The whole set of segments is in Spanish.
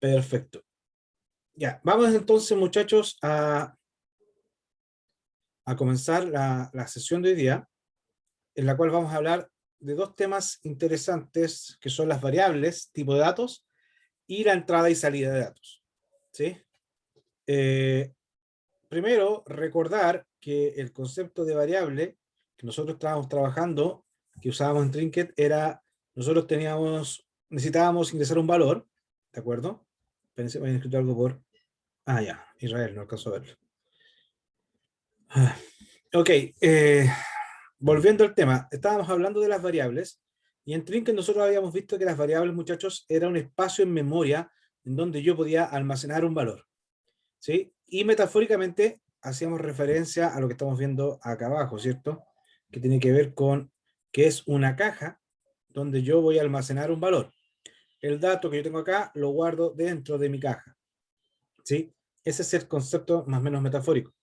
Perfecto. Ya, vamos entonces, muchachos, a comenzar la sesión de hoy día, en la cual vamos a hablar de dos temas interesantes, que son las variables, tipo de datos, y la entrada y salida de datos. ¿Sí? Primero, recordar que el concepto de variable que nosotros estábamos trabajando, que usábamos en Trinket, era, nosotros necesitábamos ingresar un valor, ¿de acuerdo? Pensé, me habían escrito algo por... Ah, ya, Israel, no alcanzó a verlo. Ah, ok, volviendo al tema, estábamos hablando de las variables, y en Trinket nosotros habíamos visto que las variables, muchachos, era un espacio en memoria en donde yo podía almacenar un valor, ¿sí? Y metafóricamente hacíamos referencia a lo que estamos viendo acá abajo, ¿cierto? Que tiene que ver con que es una caja donde yo voy a almacenar un valor. El dato que yo tengo acá lo guardo dentro de mi caja, ¿sí? Ese es el concepto más o menos metafórico.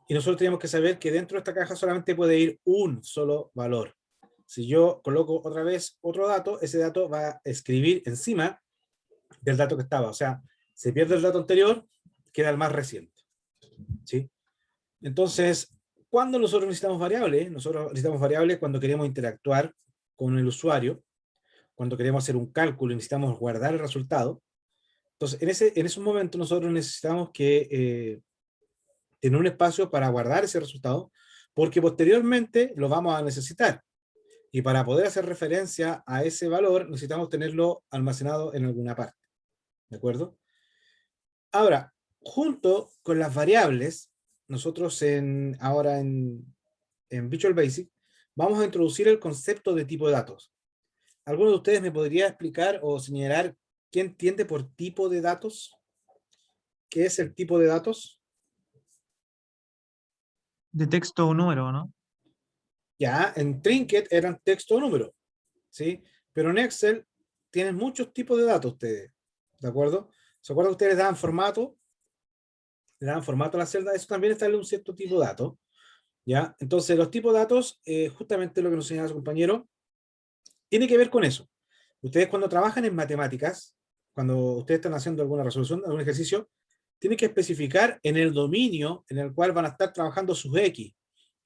Y nosotros tenemos que saber que dentro de esta caja solamente puede ir un solo valor. Si yo coloco otra vez otro dato, ese dato va a escribir encima del dato que estaba. O sea, se pierde el dato anterior, queda el más reciente, ¿sí? Entonces, ¿cuándo nosotros necesitamos variables? Nosotros necesitamos variables cuando queremos interactuar con el usuario, cuando queremos hacer un cálculo y necesitamos guardar el resultado. Entonces, en esos momentos nosotros necesitamos tener un espacio para guardar ese resultado, porque posteriormente lo vamos a necesitar. Y para poder hacer referencia a ese valor, necesitamos tenerlo almacenado en alguna parte. ¿De acuerdo? Ahora, junto con las variables, nosotros ahora en Visual Basic, vamos a introducir el concepto de tipo de datos. ¿Alguno de ustedes me podría explicar o señalar qué entiende por tipo de datos? ¿Qué es el tipo de datos? De texto o número, ¿no? Ya, en Trinket eran texto o número, ¿sí? Pero en Excel tienen muchos tipos de datos ustedes, ¿de acuerdo? ¿Se acuerdan que ustedes le daban formato a la celda? Eso también está en un cierto tipo de datos, ¿ya? Entonces, los tipos de datos, justamente lo que nos señala su compañero, tiene que ver con eso. Ustedes cuando trabajan en matemáticas, cuando ustedes están haciendo alguna resolución, algún ejercicio, tienen que especificar en el dominio en el cual van a estar trabajando sus X.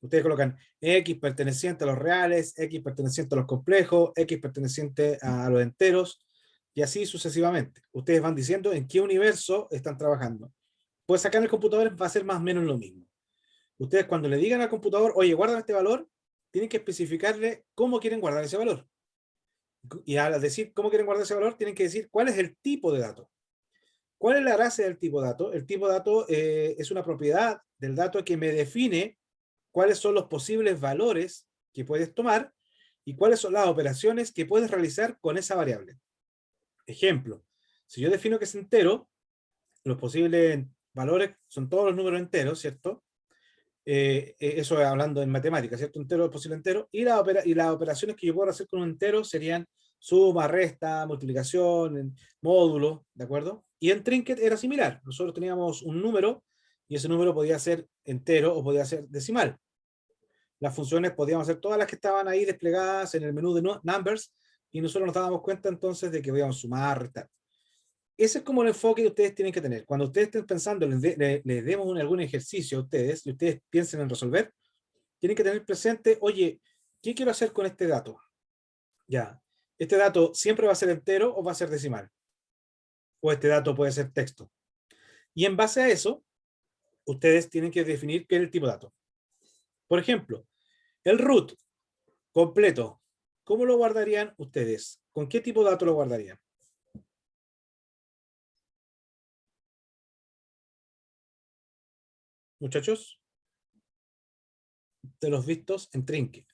Ustedes colocan X perteneciente a los reales, X perteneciente a los complejos, X perteneciente a los enteros, y así sucesivamente. Ustedes van diciendo en qué universo están trabajando. Pues acá en el computador va a ser más o menos lo mismo. Ustedes cuando le digan al computador, oye, guarda este valor, tienen que especificarle cómo quieren guardar ese valor. Y al decir cómo quieren guardar ese valor, tienen que decir cuál es el tipo de dato. ¿Cuál es la gracia del tipo de dato? El tipo de dato es una propiedad del dato que me define cuáles son los posibles valores que puedes tomar y cuáles son las operaciones que puedes realizar con esa variable. Ejemplo, si yo defino que es entero, los posibles valores son todos los números enteros, ¿cierto? Eso hablando en matemáticas, ¿cierto? Entero, posible entero, y las operaciones que yo puedo hacer con un entero serían suma, resta, multiplicación, módulo, ¿de acuerdo? Y en Trinket era similar, nosotros teníamos un número, y ese número podía ser entero o podía ser decimal. Las funciones podíamos hacer todas las que estaban ahí desplegadas en el menú de Numbers, y nosotros nos dábamos cuenta entonces de que podíamos sumar, restar. Ese es como el enfoque que ustedes tienen que tener. Cuando ustedes estén pensando, les demos algún ejercicio a ustedes y ustedes piensen en resolver, tienen que tener presente, oye, ¿qué quiero hacer con este dato? Ya, ¿este dato siempre va a ser entero o va a ser decimal? O este dato puede ser texto. Y en base a eso, ustedes tienen que definir qué es el tipo de dato. Por ejemplo, el root completo, ¿cómo lo guardarían ustedes? ¿Con qué tipo de dato lo guardarían? Muchachos, de los vistos en Trinket.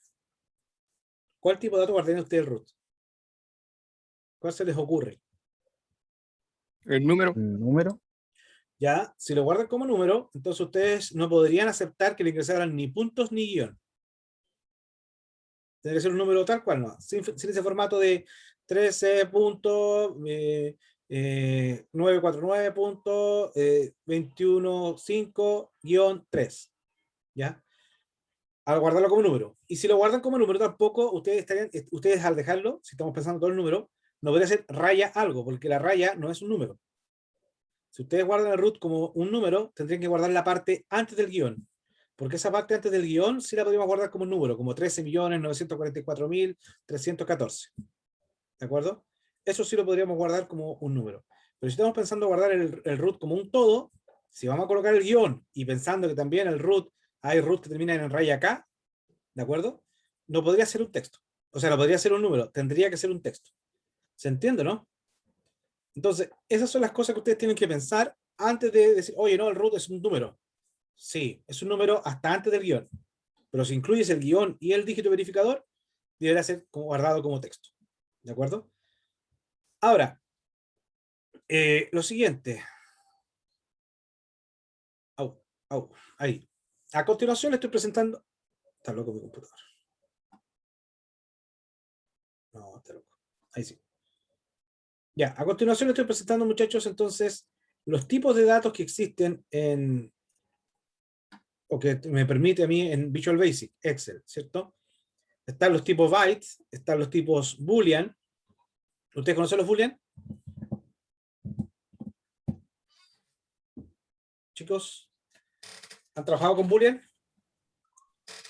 ¿Cuál tipo de dato guardarían ustedes el root? ¿Cuál se les ocurre? El número. El número. Ya, si lo guardan como número, entonces ustedes no podrían aceptar que le ingresaran ni puntos ni guión. Tiene que ser un número tal cual, no. Sin ese formato de 13.949.215-3, ¿ya? Al guardarlo como número. Y si lo guardan como número, tampoco ustedes al dejarlo, si estamos pensando todo el número, no podría ser raya algo, porque la raya no es un número. Si ustedes guardan el root como un número, tendrían que guardar la parte antes del guión. Porque esa parte antes del guión sí la podríamos guardar como un número, como 13.944.314. ¿De acuerdo? Eso sí lo podríamos guardar como un número. Pero si estamos pensando guardar el root como un todo, si vamos a colocar el guión y pensando que también el root, hay root que terminan en raya K, ¿de acuerdo? No podría ser un texto. O sea, no podría ser un número, tendría que ser un texto. ¿Se entiende, no? Entonces, esas son las cosas que ustedes tienen que pensar antes de decir, oye, no, el root es un número. Sí, es un número hasta antes del guión. Pero si incluyes el guión y el dígito verificador, deberá ser guardado como texto. ¿De acuerdo? Ahora, lo siguiente. Ahí. A continuación le estoy presentando. Está loco mi computador. No, está loco. Ahí sí. Ya, a continuación le estoy presentando, muchachos, entonces, los tipos de datos que existen o que me permite a mí en Visual Basic, Excel, ¿cierto? Están los tipos bytes, están los tipos boolean. ¿Ustedes conocen los boolean? Chicos, ¿han trabajado con boolean?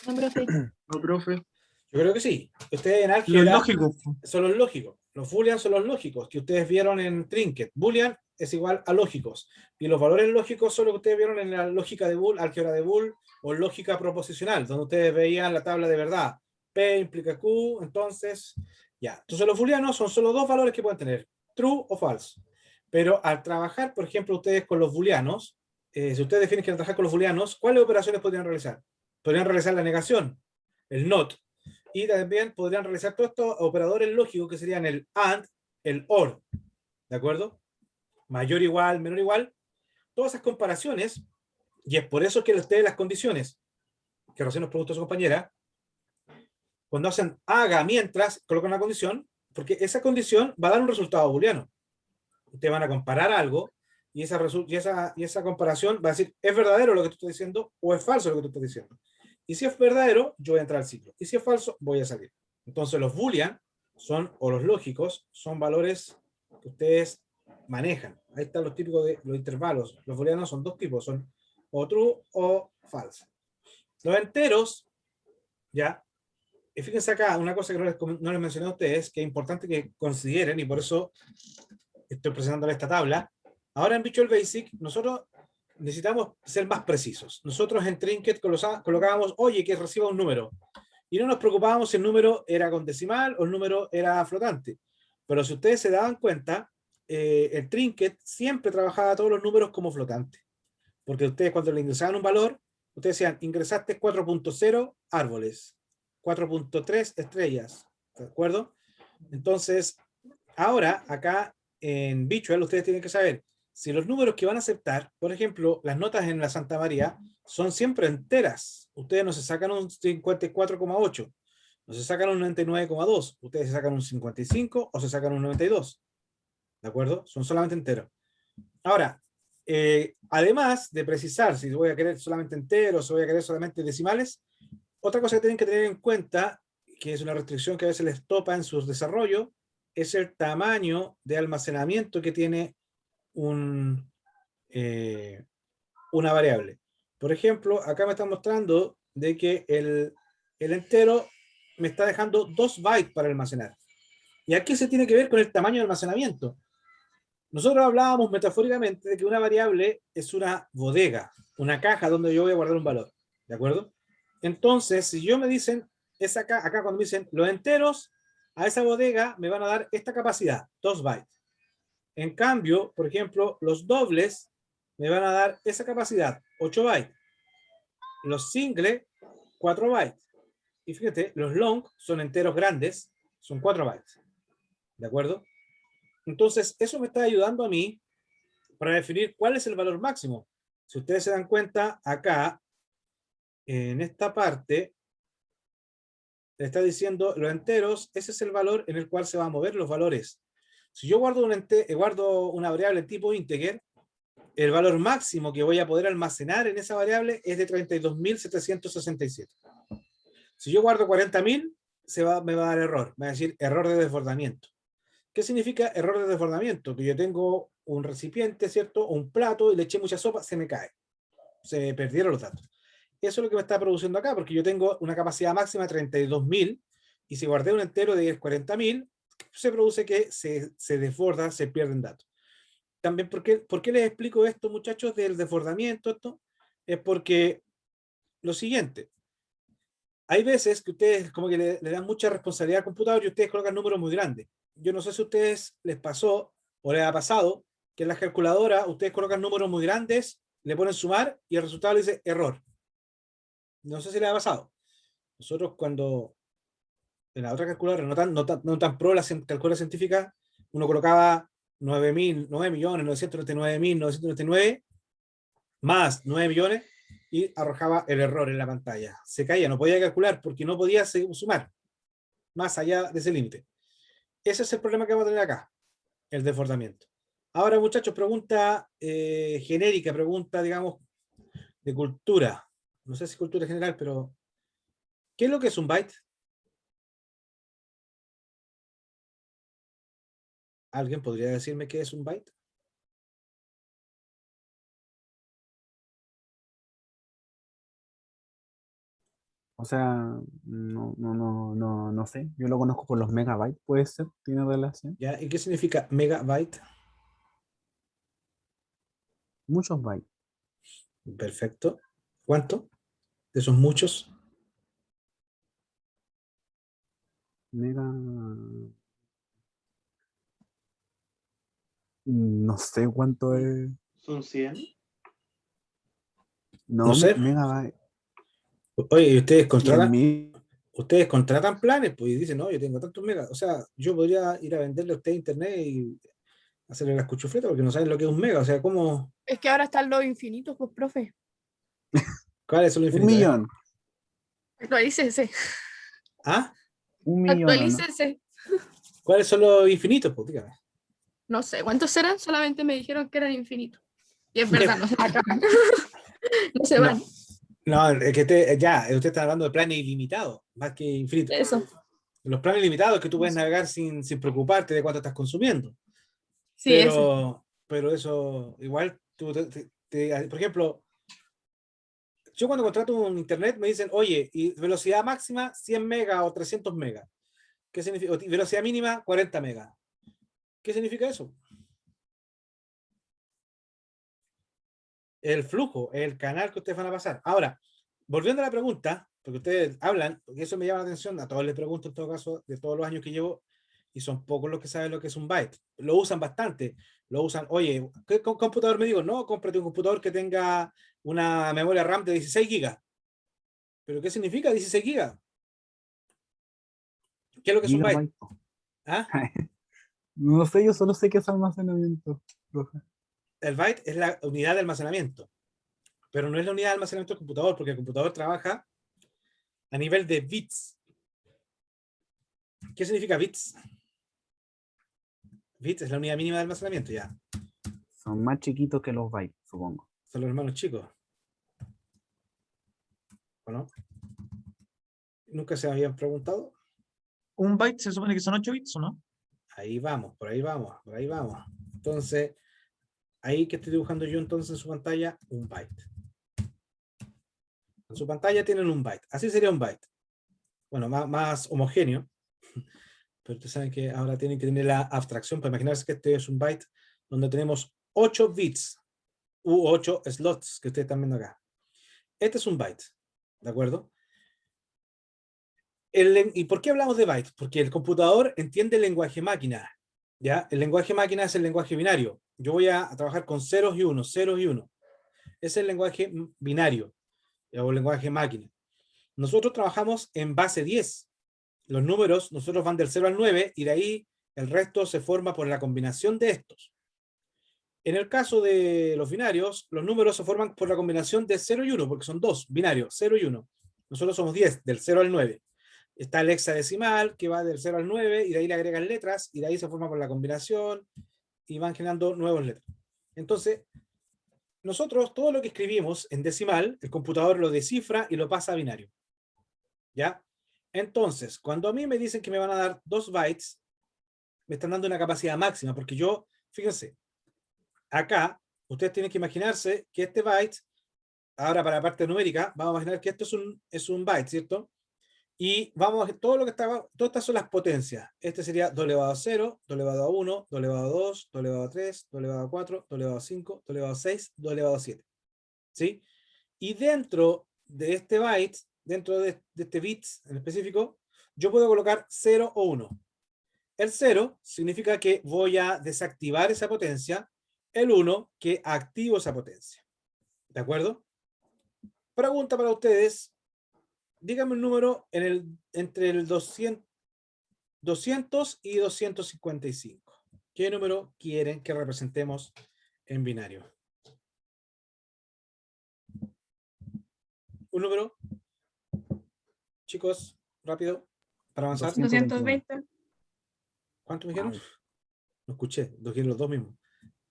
No, profe. No, profe. Yo creo que sí. Ustedes en Lo álgebra lógico. son los lógicos. Los boolean son los lógicos que ustedes vieron en Trinket. Boolean es igual a lógicos. Y los valores lógicos son los que ustedes vieron en la lógica de Boole, álgebra de Boole o lógica proposicional, donde ustedes veían la tabla de verdad. P implica Q, entonces, ya. Entonces los booleanos son solo dos valores que pueden tener, true o false. Pero al trabajar, por ejemplo, ustedes con los booleanos, si ustedes definen que van a trabajar con los booleanos, ¿cuáles operaciones podrían realizar? Podrían realizar la negación, el not, y también podrían realizar todos estos operadores lógicos que serían el AND, el OR, ¿de acuerdo? Mayor igual, menor igual, todas esas comparaciones, y es por eso que ustedes las condiciones, que recién nos preguntó su compañera, cuando hacen haga mientras, colocan una condición, porque esa condición va a dar un resultado booleano. Ustedes van a comparar algo, y esa comparación va a decir, ¿es verdadero lo que tú estás diciendo o es falso lo que tú estás diciendo? Y si es verdadero, yo voy a entrar al ciclo. Y si es falso, voy a salir. Entonces los boolean o los lógicos, son valores que ustedes manejan. Ahí están los típicos de los intervalos. Los booleanos son dos tipos, son o true o false. Los enteros, ya, y fíjense acá, una cosa que no les mencioné a ustedes, que es importante que consideren, y por eso estoy presentándoles esta tabla. Ahora en Visual Basic, nosotros necesitamos ser más precisos. Nosotros en Trinket colocábamos, oye, que reciba un número. Y no nos preocupábamos si el número era con decimal o el número era flotante. Pero si ustedes se daban cuenta, el Trinket siempre trabajaba todos los números como flotante. Porque ustedes cuando le ingresaban un valor, ustedes decían, ingresaste 4.0 árboles, 4.3 estrellas. ¿De acuerdo? Entonces, ahora acá en Visual ustedes tienen que saber si los números que van a aceptar, por ejemplo, las notas en la Santa María, son siempre enteras. Ustedes no se sacan un 54,8, no se sacan un 99,2, ustedes se sacan un 55 o se sacan un 92. ¿De acuerdo? Son solamente enteros. Ahora, además de precisar si voy a querer solamente enteros o voy a querer solamente decimales, otra cosa que tienen que tener en cuenta, que es una restricción que a veces les topa en su desarrollo, es el tamaño de almacenamiento que tiene una variable. Por ejemplo, acá me están mostrando de que el entero me está dejando 2 bytes para almacenar. ¿Y aquí se tiene que ver con el tamaño de almacenamiento? Nosotros hablábamos metafóricamente de que una variable es una bodega, una caja donde yo voy a guardar un valor. ¿De acuerdo? Entonces, si yo me dicen, acá cuando me dicen los enteros, a esa bodega me van a dar esta capacidad, 2 bytes. En cambio, por ejemplo, los dobles me van a dar esa capacidad, 8 bytes. Los singles, 4 bytes. Y fíjate, los long son enteros grandes, son 4 bytes. ¿De acuerdo? Entonces, eso me está ayudando a mí para definir cuál es el valor máximo. Si ustedes se dan cuenta, acá, en esta parte, le está diciendo los enteros, ese es el valor en el cual se van a mover los valores. Si yo guardo una variable tipo integer, el valor máximo que voy a poder almacenar en esa variable es de 32.767. Si yo guardo 40.000, me va a dar error. Me va a decir error de desbordamiento. ¿Qué significa error de desbordamiento? Que yo tengo un recipiente, ¿cierto? O un plato y le eché mucha sopa, se me cae. Se perdieron los datos. Eso es lo que me está produciendo acá, porque yo tengo una capacidad máxima de 32.000 y si guardé un entero de 40.000, se produce que se desborda, se pierden datos. También, ¿por qué les explico esto, muchachos, del desbordamiento? Esto es porque lo siguiente, hay veces que ustedes como que le dan mucha responsabilidad al computador y ustedes colocan números muy grandes. Yo no sé si a ustedes les pasó o les ha pasado que en la calculadora ustedes colocan números muy grandes, le ponen sumar y el resultado le dice error. No sé si les ha pasado. Nosotros cuando en la otra calculadora, no tan pro la calculadora científica, uno colocaba 9.999.999 más 9 millones y arrojaba el error en la pantalla. Se caía, no podía calcular porque no podía sumar más allá de ese límite. Ese es el problema que vamos a tener acá, el desbordamiento. Ahora, muchachos, pregunta genérica, pregunta, digamos, de cultura. No sé si cultura general, pero ¿qué es lo que es un byte? ¿Alguien podría decirme qué es un byte? O sea, no sé. Yo lo conozco por los megabytes, puede ser, tiene relación. ¿Ya? ¿Y qué significa megabyte? Muchos bytes. Perfecto. ¿Cuánto? De esos muchos. Mega. No sé cuánto es. ¿Son 100? No, No sé. megabyte. Oye, ¿y ustedes 100.000. contratan planes? Pues y dicen, no, yo tengo tantos megas. O sea, yo podría ir a venderle a usted internet y hacerle las cuchufletas porque no saben lo que es un mega. O sea, ¿cómo? Es que ahora están los infinitos, pues, profe. ¿Cuáles son los Un infinitos? millón. Actualícese. ¿Ah? Un millón, ¿o no? Actualícese. ¿Cuáles son los infinitos? Pues dígame. No sé cuántos serán, solamente me dijeron que eran infinitos. Y es verdad, no se acaban. No se van. No, es que usted está hablando de planes ilimitados, más que infinitos. Eso. Los planes limitados que tú puedes navegar sin preocuparte de cuánto estás consumiendo. Sí, ese. Pero eso, igual, por ejemplo, yo cuando contrato un internet me dicen, oye, y velocidad máxima 100 megas o 300 megas. ¿Qué significa? O velocidad mínima 40 megas. ¿Qué significa eso? El flujo, el canal que ustedes van a pasar. Ahora, volviendo a la pregunta, porque ustedes hablan, porque eso me llama la atención, a todos les pregunto en todo caso, de todos los años que llevo, y son pocos los que saben lo que es un byte. Lo usan bastante. Lo usan, oye, ¿qué computador me digo? No, cómprate un computador que tenga una memoria RAM de 16 gigas. ¿Pero qué significa 16 gigas? ¿Qué es lo que es un byte? Gigabyte. ¿Ah? No sé, yo solo sé que es almacenamiento. Profe. El byte es la unidad de almacenamiento, pero no es la unidad de almacenamiento del computador, porque el computador trabaja a nivel de bits. ¿Qué significa bits? Bits es la unidad mínima de almacenamiento, ya. Son más chiquitos que los bytes, supongo. Son los hermanos chicos. ¿O no? ¿Nunca se habían preguntado? Un byte se supone que son 8 bits, ¿o no? Ahí vamos, por ahí vamos, por ahí vamos. Entonces, ahí que estoy dibujando yo entonces en su pantalla, un byte. En su pantalla tienen un byte. Así sería un byte. Bueno, más homogéneo. Pero ustedes saben que ahora tienen que tener la abstracción para imaginarse que este es un byte donde tenemos 8 bits u 8 slots que ustedes están viendo acá. Este es un byte, ¿de acuerdo? ¿Y por qué hablamos de bytes? Porque el computador entiende el lenguaje máquina, ¿ya? El lenguaje máquina es el lenguaje binario. Yo voy a trabajar con ceros y unos, ceros y unos. Es el lenguaje binario, o el lenguaje máquina. Nosotros trabajamos en base 10. Los números, nosotros van del 0 al 9 y de ahí el resto se forma por la combinación de estos. En el caso de los binarios, los números se forman por la combinación de 0 y 1, porque son dos binarios, 0 y 1. Nosotros somos 10, del 0 al 9. Está el hexadecimal, que va del 0 al 9, y de ahí le agregan letras, y de ahí se forma por la combinación, y van generando nuevas letras. Entonces, nosotros todo lo que escribimos en decimal, el computador lo descifra y lo pasa a binario. ¿Ya? Entonces, cuando a mí me dicen que me van a dar 2 bytes, me están dando una capacidad máxima, porque yo, fíjense, acá ustedes tienen que imaginarse que este byte, ahora para la parte numérica, vamos a imaginar que esto es un byte, ¿cierto? Y vamos a todo lo que estaba, todas estas son las potencias. Este sería doble elevado a 0, doble elevado a 1, doble elevado a 2, doble elevado a 3, doble elevado a 4, doble elevado a 5, doble elevado a 6, doble elevado a 7. ¿Sí? Y dentro de este byte, dentro de este bits en específico, yo puedo colocar 0 o 1. El 0 significa que voy a desactivar esa potencia. El 1 que activo esa potencia. ¿De acuerdo? Pregunta para ustedes. Díganme un número entre el 200 y 255. ¿Qué número quieren que representemos en binario? ¿Un número? Chicos, rápido, para avanzar. 220. ¿Cuánto me dijeron? Ay. No escuché, los dos mismos.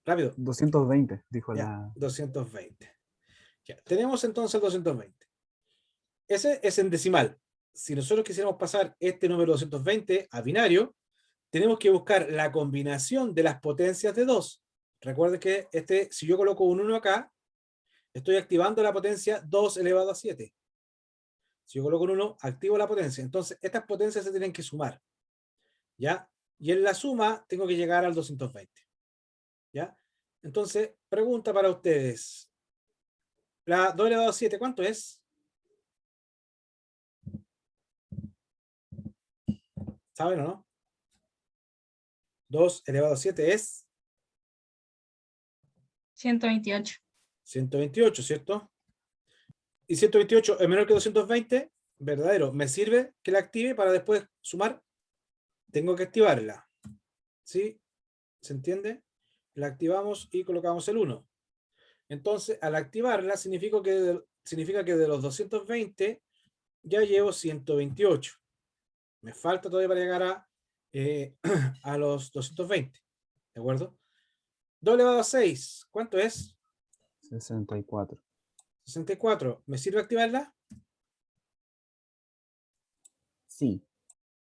Rápido. 220, dijo Ya, la... 220. Ya, tenemos entonces el 220. Ese es en decimal. Si nosotros quisiéramos pasar este número 220 a binario, tenemos que buscar la combinación de las potencias de 2. Recuerden que si yo coloco un 1 acá, estoy activando la potencia 2 elevado a 7. Si yo coloco un 1, activo la potencia. Entonces, estas potencias se tienen que sumar. ¿Ya? Y en la suma tengo que llegar al 220. ¿Ya? Entonces, pregunta para ustedes. La 2 elevado a 7, ¿cuánto es? ¿Saben o no? 2 elevado a 7 es 128. 128, ¿cierto? Y 128 es menor que 220, verdadero. ¿Me sirve que la active para después sumar? Tengo que activarla. ¿Sí? ¿Se entiende? La activamos y colocamos el 1. Entonces, al activarla, significa que de los 220 ya llevo 128. Me falta todavía para llegar a los 220. ¿De acuerdo? 2 elevado a 6, ¿cuánto es? 64. 64. ¿Me sirve activarla? Sí.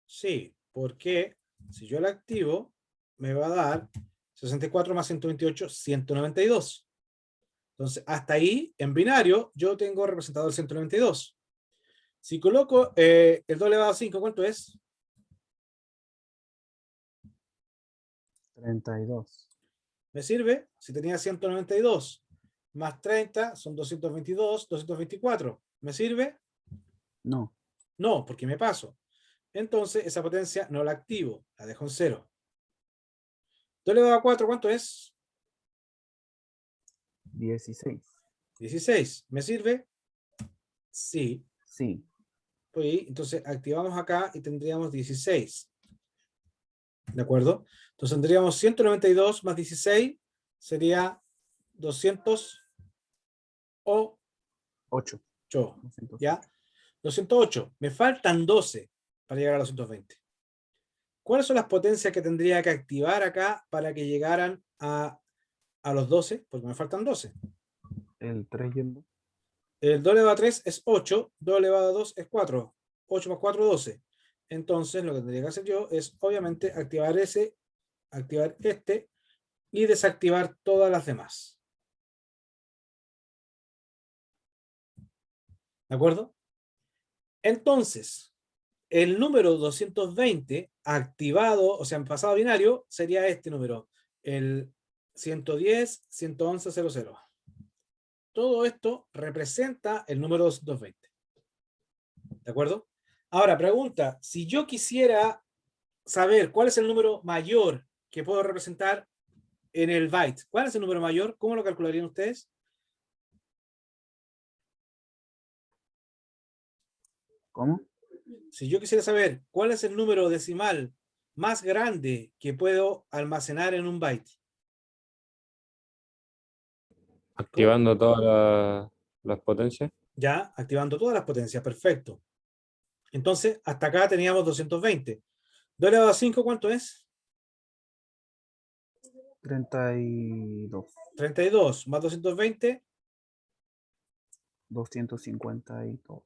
Sí, porque si yo la activo, me va a dar 64 más 128, 192. Entonces, hasta ahí, en binario, yo tengo representado el 192. Si coloco el 2 elevado a 5, ¿cuánto es? 32. ¿Me sirve? Si tenía 192 más 30 son 222, 224. ¿Me sirve? No. No, porque me paso. Entonces, esa potencia no la activo, la dejo en 0. 2 elevado a 4, ¿cuánto es? 16. 16. ¿Me sirve? Sí. Sí. Pues, entonces, activamos acá y tendríamos 16. ¿De acuerdo? Entonces, tendríamos 192 más 16 sería 208. 8. ¿Ya? 208. Me faltan 12 para llegar a los 220. ¿Cuáles son las potencias que tendría que activar acá para que llegaran a los 12? Porque me faltan 12. El 3 y el 2. El 2 elevado a 3 es 8, 2 elevado a 2 es 4. 8 más 4, 12. Entonces, lo que tendría que hacer yo es, obviamente, activar este y desactivar todas las demás. ¿De acuerdo? Entonces, el número 220 activado, o sea, en pasado binario, sería este número, el 110, 111, 00. Todo esto representa el número 220. ¿De acuerdo? Ahora, pregunta, si yo quisiera saber cuál es el número mayor que puedo representar en el byte, ¿cuál es el número mayor? ¿Cómo lo calcularían ustedes? ¿Cómo? Si yo quisiera saber cuál es el número decimal más grande que puedo almacenar en un byte. Activando todas las potencias. Ya, activando todas las potencias, perfecto. Entonces, hasta acá teníamos 220. 2 elevado a 5, ¿cuánto es? 32. 32 más 220 252.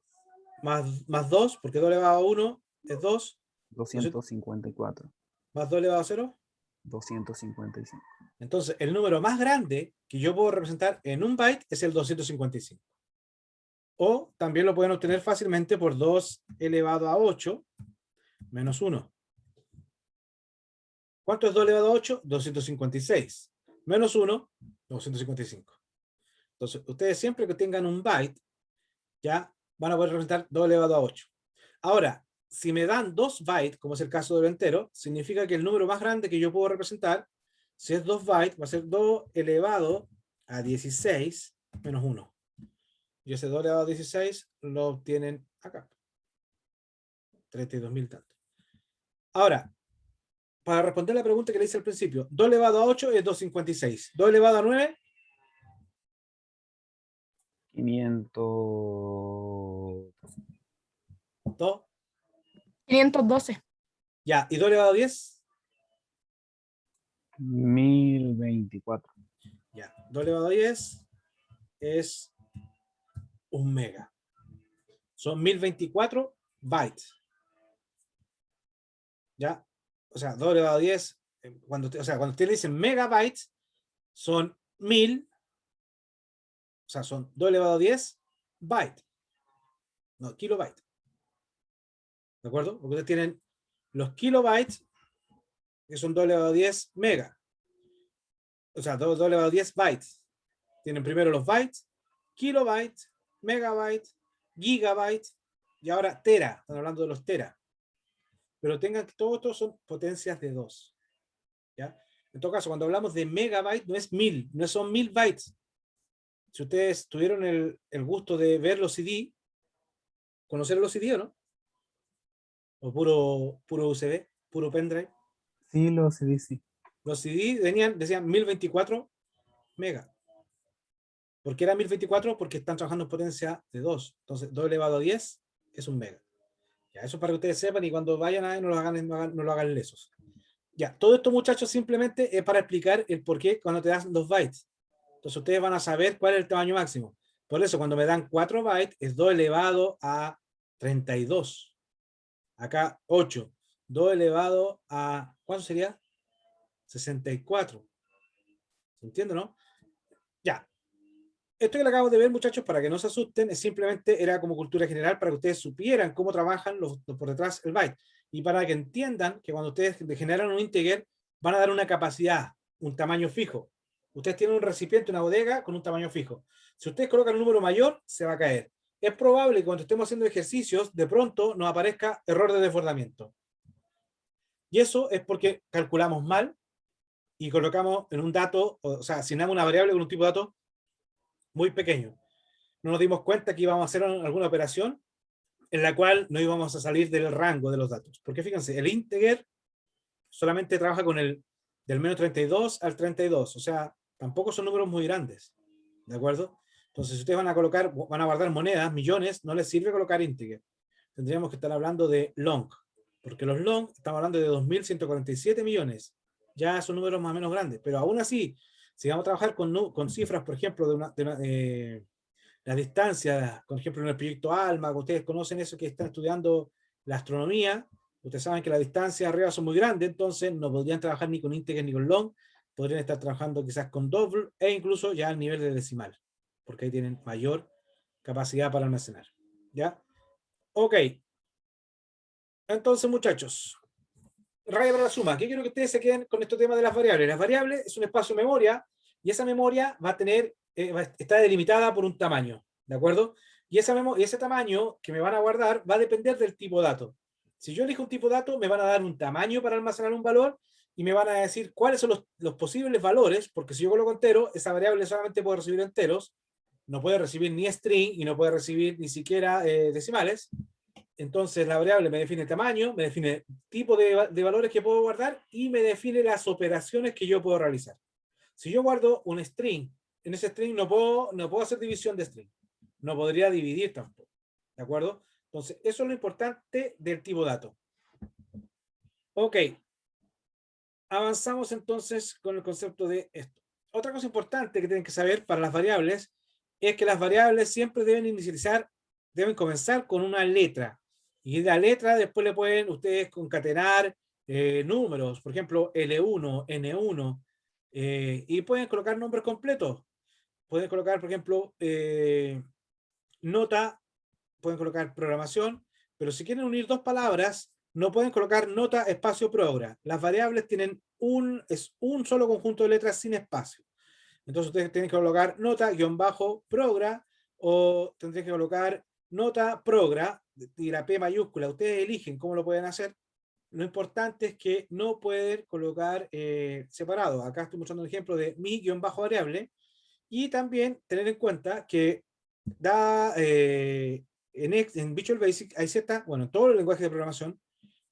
más 2, porque 2 elevado a 1 es 2. 254. más 2 elevado a 0. 255. Entonces, el número más grande que yo puedo representar en un byte es el 255. O también lo pueden obtener fácilmente por 2 elevado a 8 menos 1. ¿Cuánto es 2 elevado a 8? 256. Menos 1, 255. Entonces, ustedes siempre que tengan un byte, ya van a poder representar 2 elevado a 8. Ahora, si me dan 2 bytes, como es el caso del entero, significa que el número más grande que yo puedo representar, si es 2 bytes, va a ser 2 elevado a 16 menos 1. Y ese 2 elevado a 16 lo obtienen acá. 32.000 tanto. Ahora, para responder la pregunta que le hice al principio, 2 elevado a 8 es 256. 2 elevado a 9, 500. 2. 512. Ya, ¿y 2 elevado a 10? 1024. Ya, 2 elevado a 10 es 1 mega. Son 1024 bytes. ¿Ya? O sea, 2 elevado a 10, cuando ustedes le dicen megabytes, son 1000, o sea, son 2 elevado a 10 bytes. No, kilobytes. ¿De acuerdo? Porque ustedes tienen los kilobytes, que son 2 elevado a 10 mega. O sea, 2 elevado a 10 bytes. Tienen primero los bytes, kilobytes, megabytes, gigabytes, y ahora tera. Están hablando de los tera. Pero tengan que todos estos son potencias de 2. ¿Ya? En todo caso, cuando hablamos de megabyte, no es 1000, no son 1000 bytes. Si ustedes tuvieron el gusto de ver los CD, ¿conocer los CD o no? O puro USB, puro pendrive. Sí, los CDC. Los CD decían 1024 mega. ¿Por qué era 1024? Porque están trabajando en potencia de 2. Entonces, 2 elevado a 10 es 1 mega. Ya, eso para que ustedes sepan y cuando vayan a no lo hagan lesos. Ya, todo esto, muchachos, simplemente es para explicar el por qué cuando te dan 2 bytes. Entonces, ustedes van a saber cuál es el tamaño máximo. Por eso, cuando me dan 4 bytes, es 2 elevado a 32. Acá, 8. 2 elevado a, ¿cuánto sería? 64. ¿Se entiende, no? Ya. Esto que le acabo de ver, muchachos, para que no se asusten, es simplemente era como cultura general para que ustedes supieran cómo trabajan los por detrás el byte. Y para que entiendan que cuando ustedes generan un integer, van a dar una capacidad, un tamaño fijo. Ustedes tienen un recipiente, una bodega con un tamaño fijo. Si ustedes colocan un número mayor, se va a caer. Es probable que cuando estemos haciendo ejercicios, de pronto nos aparezca error de desbordamiento. Y eso es porque calculamos mal y colocamos en un dato, o sea, asignamos una variable con un tipo de dato muy pequeño. No nos dimos cuenta que íbamos a hacer alguna operación en la cual no íbamos a salir del rango de los datos. Porque fíjense, el integer solamente trabaja con el del menos 32 al 32, o sea, tampoco son números muy grandes, ¿de acuerdo? Entonces, si ustedes van a guardar monedas, millones, no les sirve colocar integer. Tendríamos que estar hablando de long, porque los long, estamos hablando de 2.147 millones, ya son números más o menos grandes, pero aún así, si vamos a trabajar con cifras, por ejemplo, las distancias, por ejemplo, en el proyecto ALMA, que ustedes conocen eso, que están estudiando la astronomía, ustedes saben que las distancias arriba son muy grandes, entonces no podrían trabajar ni con integer ni con long, podrían estar trabajando quizás con double e incluso ya al nivel de decimal, porque ahí tienen mayor capacidad para almacenar. ¿Ya? Ok. Entonces, muchachos, raya para la suma. ¿Qué quiero que ustedes se queden con este tema de las variables? Las variables es un espacio de memoria y esa memoria va a tener, está delimitada por un tamaño, ¿de acuerdo? Y ese tamaño que me van a guardar va a depender del tipo de dato. Si yo elijo un tipo de dato, me van a dar un tamaño para almacenar un valor y me van a decir cuáles son los posibles valores, porque si yo coloco entero, esa variable solamente puede recibir enteros, no puede recibir ni string y no puede recibir ni siquiera decimales. Entonces la variable me define el tamaño, me define el tipo de valores que puedo guardar y me define las operaciones que yo puedo realizar. Si yo guardo un string, en ese string no puedo hacer división de string. No podría dividir tampoco. ¿De acuerdo? Entonces, eso es lo importante del tipo dato. Ok. Avanzamos entonces con el concepto de esto. Otra cosa importante que tienen que saber para las variables es que las variables siempre deben comenzar con una letra. Y la letra después le pueden ustedes concatenar números, por ejemplo, L1, N1, y pueden colocar nombres completos. Pueden colocar, por ejemplo, nota, pueden colocar programación, pero si quieren unir dos palabras, no pueden colocar nota, espacio, progra. Las variables tienen es un solo conjunto de letras sin espacio. Entonces ustedes tienen que colocar nota, guión bajo, progra, o tendrían que colocar nota, progra, y la P mayúscula. Ustedes eligen cómo lo pueden hacer. Lo importante es que no pueden colocar separado. Acá estoy mostrando un ejemplo de mi guión bajo variable, y también tener en cuenta que da en Visual Basic hay cierta, bueno, en todos los lenguajes de programación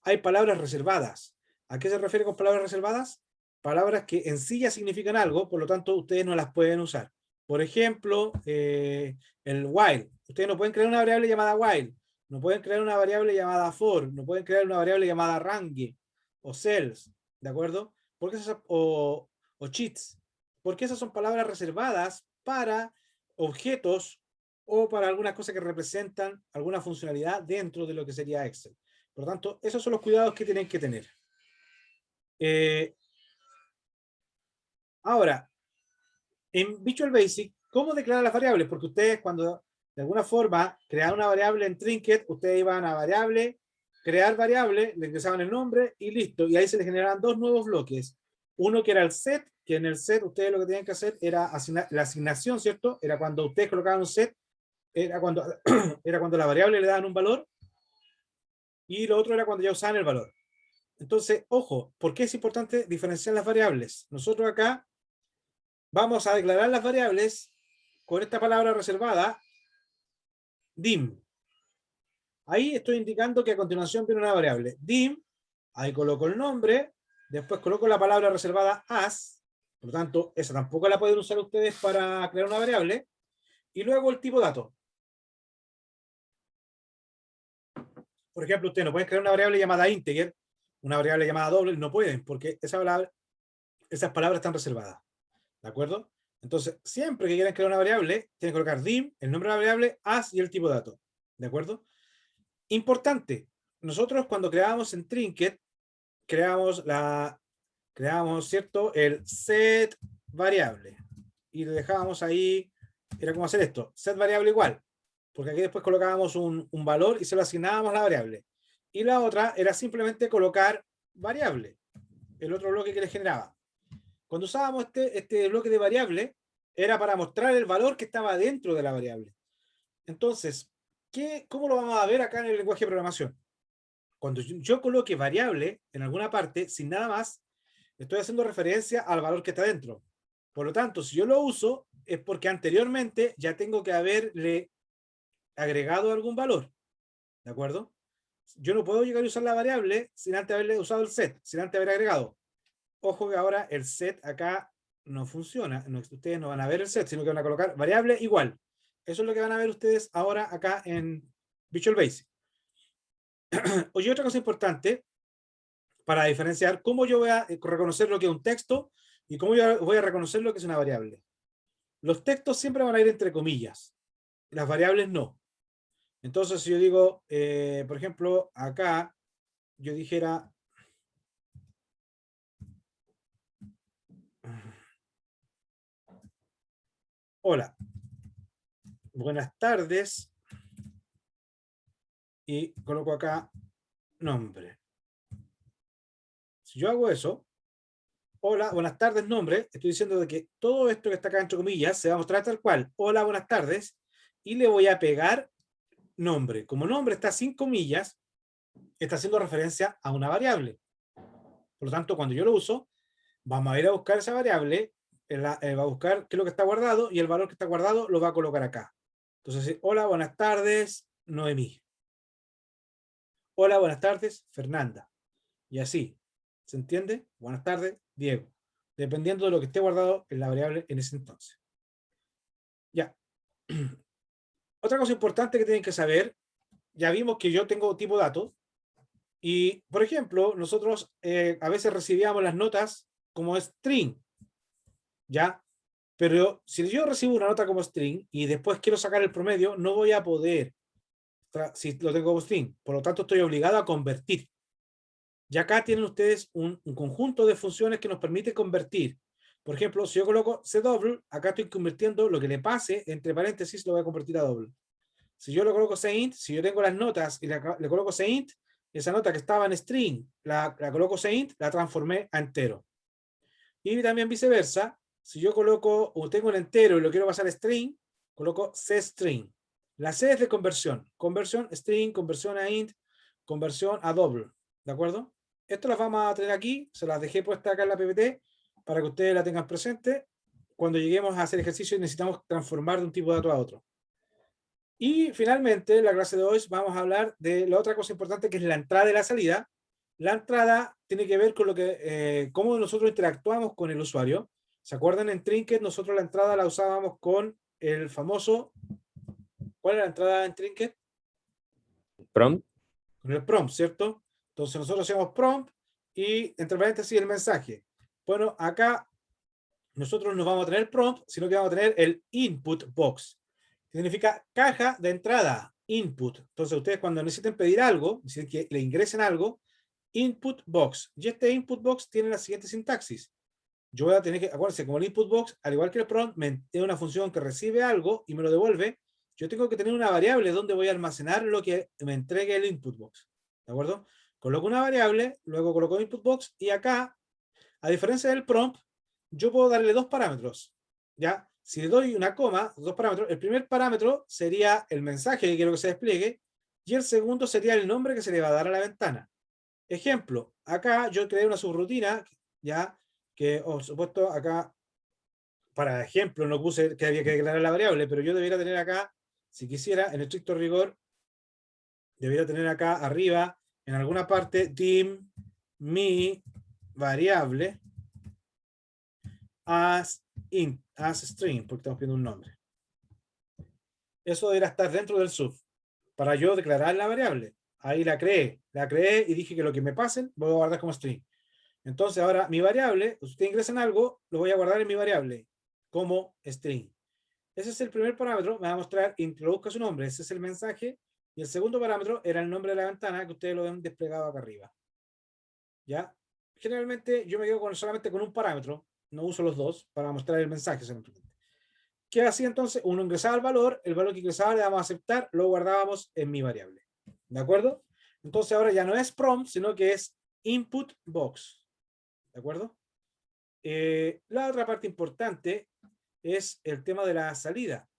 hay palabras reservadas. ¿A qué se refiere con palabras reservadas? Palabras que en sí ya significan algo, por lo tanto ustedes no las pueden usar. Por ejemplo, el while. Ustedes no pueden crear una variable llamada while, no pueden crear una variable llamada for, no pueden crear una variable llamada range o cells, ¿de acuerdo? Porque esas, o cheats, porque esas son palabras reservadas para objetos o para algunas cosas que representan alguna funcionalidad dentro de lo que sería Excel. Por lo tanto, esos son los cuidados que tienen que tener. Ahora, en Visual Basic, ¿cómo declarar las variables? Porque ustedes cuando de alguna forma creaban una variable en Trinket, ustedes iban a variable, crear variable, le ingresaban el nombre y listo. Y ahí se les generaban dos nuevos bloques. Uno que era el set, que en el set ustedes lo que tenían que hacer era la asignación, ¿cierto? Era cuando ustedes colocaban un set, era cuando, era cuando la variable le daban un valor, y lo otro era cuando ya usaban el valor. Entonces, ojo, ¿por qué es importante diferenciar las variables? Nosotros acá vamos a declarar las variables con esta palabra reservada, dim. Ahí estoy indicando que a continuación viene una variable, dim, ahí coloco el nombre, después coloco la palabra reservada as, por lo tanto, esa tampoco la pueden usar ustedes para crear una variable, y luego el tipo dato. Por ejemplo, ustedes no pueden crear una variable llamada integer, una variable llamada doble, no pueden, porque esas palabras están reservadas. ¿De acuerdo? Entonces, siempre que quieran crear una variable, tienen que colocar dim, el nombre de la variable, as y el tipo dato. ¿De acuerdo? Importante, nosotros cuando creamos en Trinket, creamos, ¿cierto? El set variable. Y le dejábamos ahí, era como hacer esto, set variable igual. Porque aquí después colocábamos un valor y se lo asignábamos a la variable. Y la otra era simplemente colocar variable, el otro bloque que le generaba. Cuando usábamos este bloque de variable, era para mostrar el valor que estaba dentro de la variable. Entonces, ¿cómo lo vamos a ver acá en el lenguaje de programación? Cuando yo coloque variable en alguna parte, sin nada más, estoy haciendo referencia al valor que está dentro. Por lo tanto, si yo lo uso, es porque anteriormente ya tengo que haberle agregado algún valor. ¿De acuerdo? Yo no puedo llegar a usar la variable sin antes haberle usado el set, sin antes haber agregado. Ojo que ahora el set acá no funciona. Ustedes no van a ver el set, sino que van a colocar variable igual. Eso es lo que van a ver ustedes ahora acá en Visual Basic. Oye, otra cosa importante para diferenciar cómo yo voy a reconocer lo que es un texto y cómo yo voy a reconocer lo que es una variable. Los textos siempre van a ir entre comillas. Las variables no. Entonces, si yo digo, por ejemplo, acá, yo dijera, hola, buenas tardes, y coloco acá nombre. Si yo hago eso, hola, buenas tardes, nombre, estoy diciendo de que todo esto que está acá entre comillas se va a mostrar tal cual, hola, buenas tardes, y le voy a pegar nombre. Como nombre está sin comillas, está haciendo referencia a una variable. Por lo tanto, cuando yo lo uso, vamos a ir a buscar esa variable, va a buscar qué es lo que está guardado, y el valor que está guardado lo va a colocar acá. Entonces, hola, buenas tardes, Noemí. Hola, buenas tardes, Fernanda. Y así, ¿se entiende? Buenas tardes, Diego. Dependiendo de lo que esté guardado en la variable en ese entonces. Ya. Otra cosa importante que tienen que saber, ya vimos que yo tengo tipo datos, y, por ejemplo, nosotros a veces recibíamos las notas como string, ¿ya? Pero si yo recibo una nota como string y después quiero sacar el promedio, no voy a poder si lo tengo como string. Por lo tanto, estoy obligado a convertir. Y acá tienen ustedes un conjunto de funciones que nos permite convertir. Por ejemplo, si yo coloco cdouble, acá estoy convirtiendo lo que le pase, entre paréntesis, lo voy a convertir a double. Si yo lo coloco cint, si yo tengo las notas y le coloco cint, esa nota que estaba en string, la coloco cint, la transformé a entero. Y también viceversa, si yo coloco o tengo un entero y lo quiero pasar a string, coloco cstring. La C es de conversión. Conversión string, conversión a int, conversión a double. ¿De acuerdo? Esto las vamos a tener aquí, se las dejé puesta acá en la PPT para que ustedes la tengan presente. Cuando lleguemos a hacer ejercicio necesitamos transformar de un tipo de dato a otro. Y finalmente, en la clase de hoy vamos a hablar de la otra cosa importante que es la entrada y la salida. La entrada tiene que ver con lo que, cómo nosotros interactuamos con el usuario. ¿Se acuerdan? En Trinket nosotros la entrada la usábamos con el famoso... ¿Cuál es la entrada en Trinket? Prompt. Con el prompt, ¿cierto? Entonces nosotros hacemos prompt y entre paréntesis el mensaje. Bueno, acá nosotros no vamos a tener prompt, sino que vamos a tener el input box. Que significa caja de entrada, input. Entonces ustedes cuando necesiten pedir algo, necesiten que le ingresen algo, input box. Y este input box tiene la siguiente sintaxis. Yo voy a tener que, acuérdense, como el input box, al igual que el prompt, es una función que recibe algo y me lo devuelve. Yo tengo que tener una variable donde voy a almacenar lo que me entregue el input box. ¿De acuerdo? Coloco una variable, luego coloco input box y acá, a diferencia del prompt, yo puedo darle dos parámetros. ¿Ya? Si le doy una coma, dos parámetros, el primer parámetro sería el mensaje que quiero que se despliegue y el segundo sería el nombre que se le va a dar a la ventana. Ejemplo, acá yo creé una subrutina, ya, que, por supuesto, acá, para ejemplo, no puse que había que declarar la variable, pero yo debería tener acá, si quisiera, en estricto rigor, debería tener acá arriba, en alguna parte, dim mi variable as string, porque estamos pidiendo un nombre. Eso debería estar dentro del sub, para yo declarar la variable. Ahí la creé y dije que lo que me pasen, voy a guardar como string. Entonces ahora mi variable, si ustedes ingresan algo, lo voy a guardar en mi variable, como string. Ese es el primer parámetro, me va a mostrar, introduzca su nombre, ese es el mensaje, y el segundo parámetro era el nombre de la ventana, que ustedes lo ven desplegado acá arriba. ¿Ya? Generalmente yo me quedo solamente con un parámetro, no uso los dos, para mostrar el mensaje simplemente. ¿Qué hacía entonces? Uno ingresaba el valor que ingresaba le damos a aceptar, lo guardábamos en mi variable. ¿De acuerdo? Entonces ahora ya no es prompt, sino que es input box. ¿De acuerdo? La otra parte importante es el tema de la salida.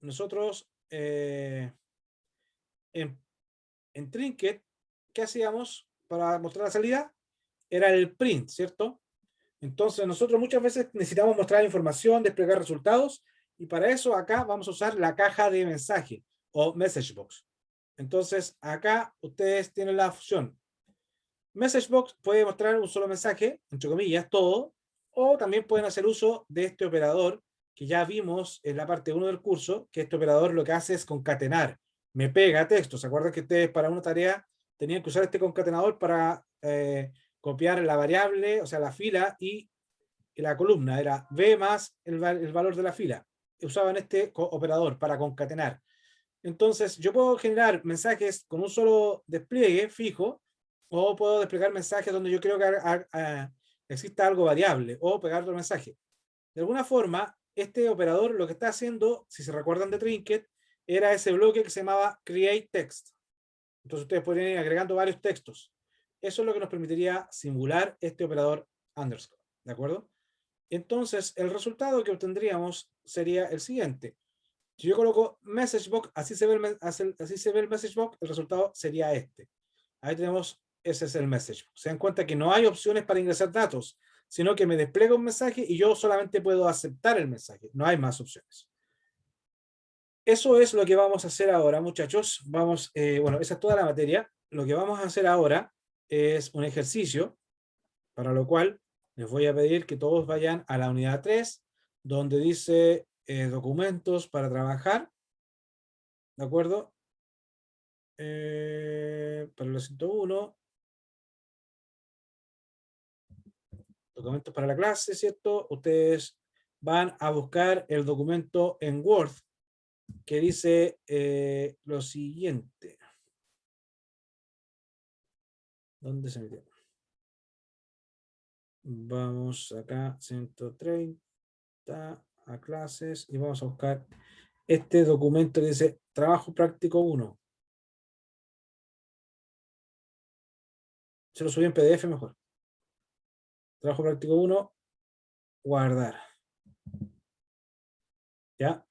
Nosotros en Trinket, ¿qué hacíamos para mostrar la salida? Era el print, ¿cierto? Entonces nosotros muchas veces necesitamos mostrar información, desplegar resultados, y para eso acá vamos a usar la caja de mensaje o message box. Entonces acá ustedes tienen la opción. Message box puede mostrar un solo mensaje, entre comillas, todo, o también pueden hacer uso de este operador que ya vimos en la parte 1 del curso, que este operador lo que hace es concatenar, me pega texto. ¿Se acuerdan que ustedes para una tarea tenían que usar este concatenador para copiar la variable, o sea, la fila y la columna? Era B más el valor de la fila. Usaban este operador para concatenar. Entonces, yo puedo generar mensajes con un solo despliegue fijo, o puedo desplegar mensajes donde yo creo que exista algo variable, o pegar otro mensaje. De alguna forma, este operador lo que está haciendo, si se recuerdan de Trinket, era ese bloque que se llamaba create text. Entonces ustedes podrían ir agregando varios textos. Eso es lo que nos permitiría simular este operador underscore. ¿De acuerdo? Entonces, el resultado que obtendríamos sería el siguiente. Si yo coloco message box, así se ve el message box, el resultado sería este. Ahí tenemos, ese es el message box. Se dan cuenta que no hay opciones para ingresar datos, sino que me despliega un mensaje y yo solamente puedo aceptar el mensaje. No hay más opciones. Eso es lo que vamos a hacer ahora, muchachos. Vamos, bueno, esa es toda la materia. Lo que vamos a hacer ahora es un ejercicio, para lo cual les voy a pedir que todos vayan a la unidad 3, donde dice documentos para trabajar. ¿De acuerdo? Para la 101. Documentos para la clase, ¿cierto? Ustedes van a buscar el documento en Word que dice lo siguiente. ¿Dónde se metió? Vamos acá, 130 a clases y vamos a buscar este documento que dice trabajo práctico 1. Se lo subí en PDF mejor. Trabajo práctico 1, guardar. ¿Ya?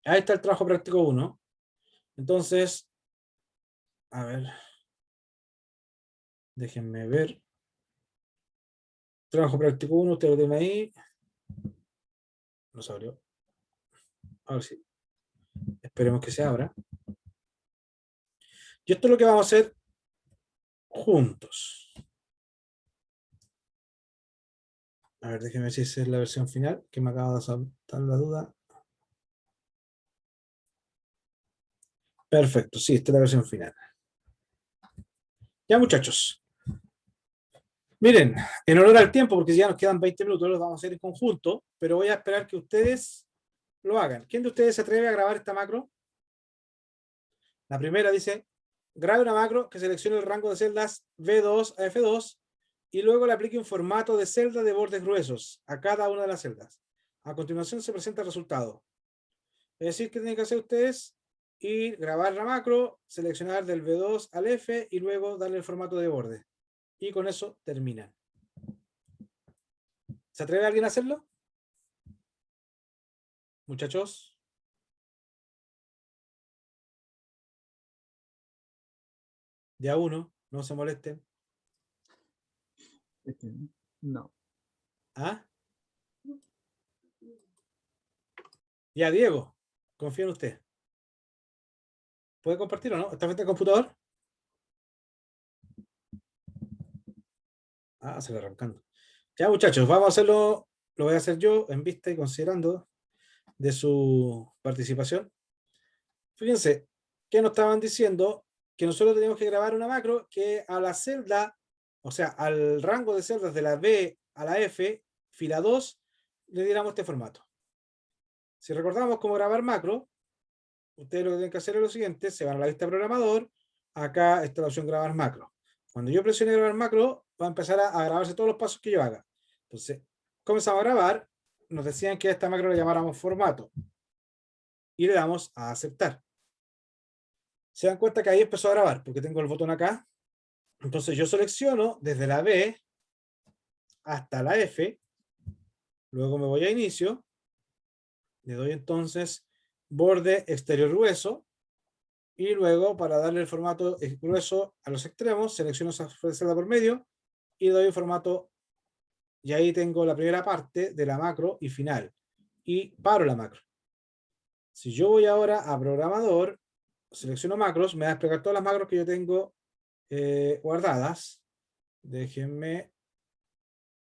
Ahí está el trabajo práctico 1. Entonces, a ver. Déjenme ver. Trabajo práctico 1, usted lo tiene ahí. No se abrió. Ahora sí. Esperemos que se abra. Y esto es lo que vamos a hacer juntos. A ver, déjenme ver si esa es la versión final, que me acaba de saltar la duda. Perfecto, sí, esta es la versión final. Ya, muchachos. Miren, en honor al tiempo, porque ya nos quedan 20 minutos, los vamos a hacer en conjunto, pero voy a esperar que ustedes lo hagan. ¿Quién de ustedes se atreve a grabar esta macro? La primera dice, grabe una macro que seleccione el rango de celdas V2 a F2 y luego le aplique un formato de celda de bordes gruesos a cada una de las celdas. A continuación se presenta el resultado. Es decir, ¿qué tienen que hacer ustedes? Ir, grabar la macro, seleccionar del V2 al F y luego darle el formato de borde. Y con eso terminan. ¿Se atreve alguien a hacerlo? Muchachos. De a uno, no se molesten. No. ¿Ah? Ya, Diego, confío en usted. ¿Puede compartir o no? ¿Está frente al computador? Ah, se lo arrancando. Ya, muchachos, vamos a hacerlo. Lo voy a hacer yo en vista y considerando de su participación. Fíjense, que nos estaban diciendo que nosotros tenemos que grabar una macro que a la celda, o sea, al rango de celdas de la B a la F, fila 2, le diéramos este formato. Si recordamos cómo grabar macro, ustedes lo que tienen que hacer es lo siguiente, se van a la vista programador, acá está la opción grabar macro. Cuando yo presione grabar macro, va a empezar a grabarse todos los pasos que yo haga. Entonces, comenzamos a grabar, nos decían que a esta macro le llamáramos formato. Y le damos a aceptar. Se dan cuenta que ahí empezó a grabar, porque tengo el botón acá. Entonces yo selecciono desde la B hasta la F, luego me voy a inicio, le doy entonces borde exterior grueso, y luego para darle el formato grueso a los extremos, selecciono esa celda por medio, y doy el formato, y ahí tengo la primera parte de la macro y final, y paro la macro. Si yo voy ahora a programador, selecciono macros, me va a desplegar todas las macros que yo tengo guardadas. Déjenme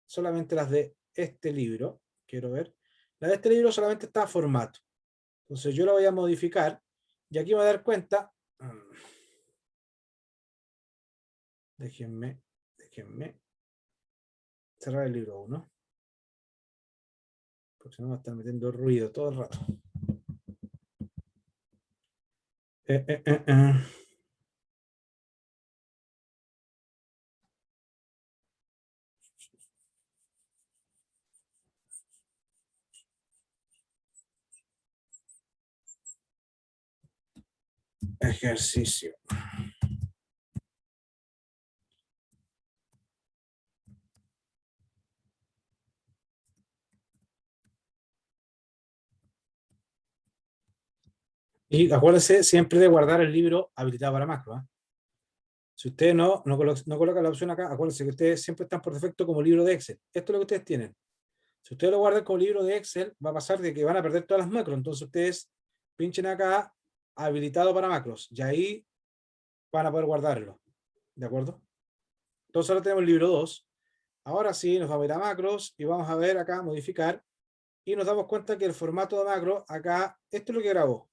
solamente las de este libro, quiero ver. La de este libro solamente está formato. Entonces yo la voy a modificar y aquí me voy a dar cuenta. Déjenme cerrar el libro 1. Porque si no va a estar metiendo ruido todo el rato. Ejercicio. Y acuérdense siempre de guardar el libro habilitado para macro. ¿Eh? Si ustedes no colocan la opción acá, acuérdense que ustedes siempre están por defecto como libro de Excel. Esto es lo que ustedes tienen. Si ustedes lo guardan como libro de Excel, va a pasar de que van a perder todas las macros. Entonces ustedes pinchen acá habilitado para macros. Y ahí van a poder guardarlo. ¿De acuerdo? Entonces ahora tenemos el libro 2. Ahora sí, nos vamos a ir a macros y vamos a ver acá, modificar. Y nos damos cuenta que el formato de macro, acá, esto es lo que grabó.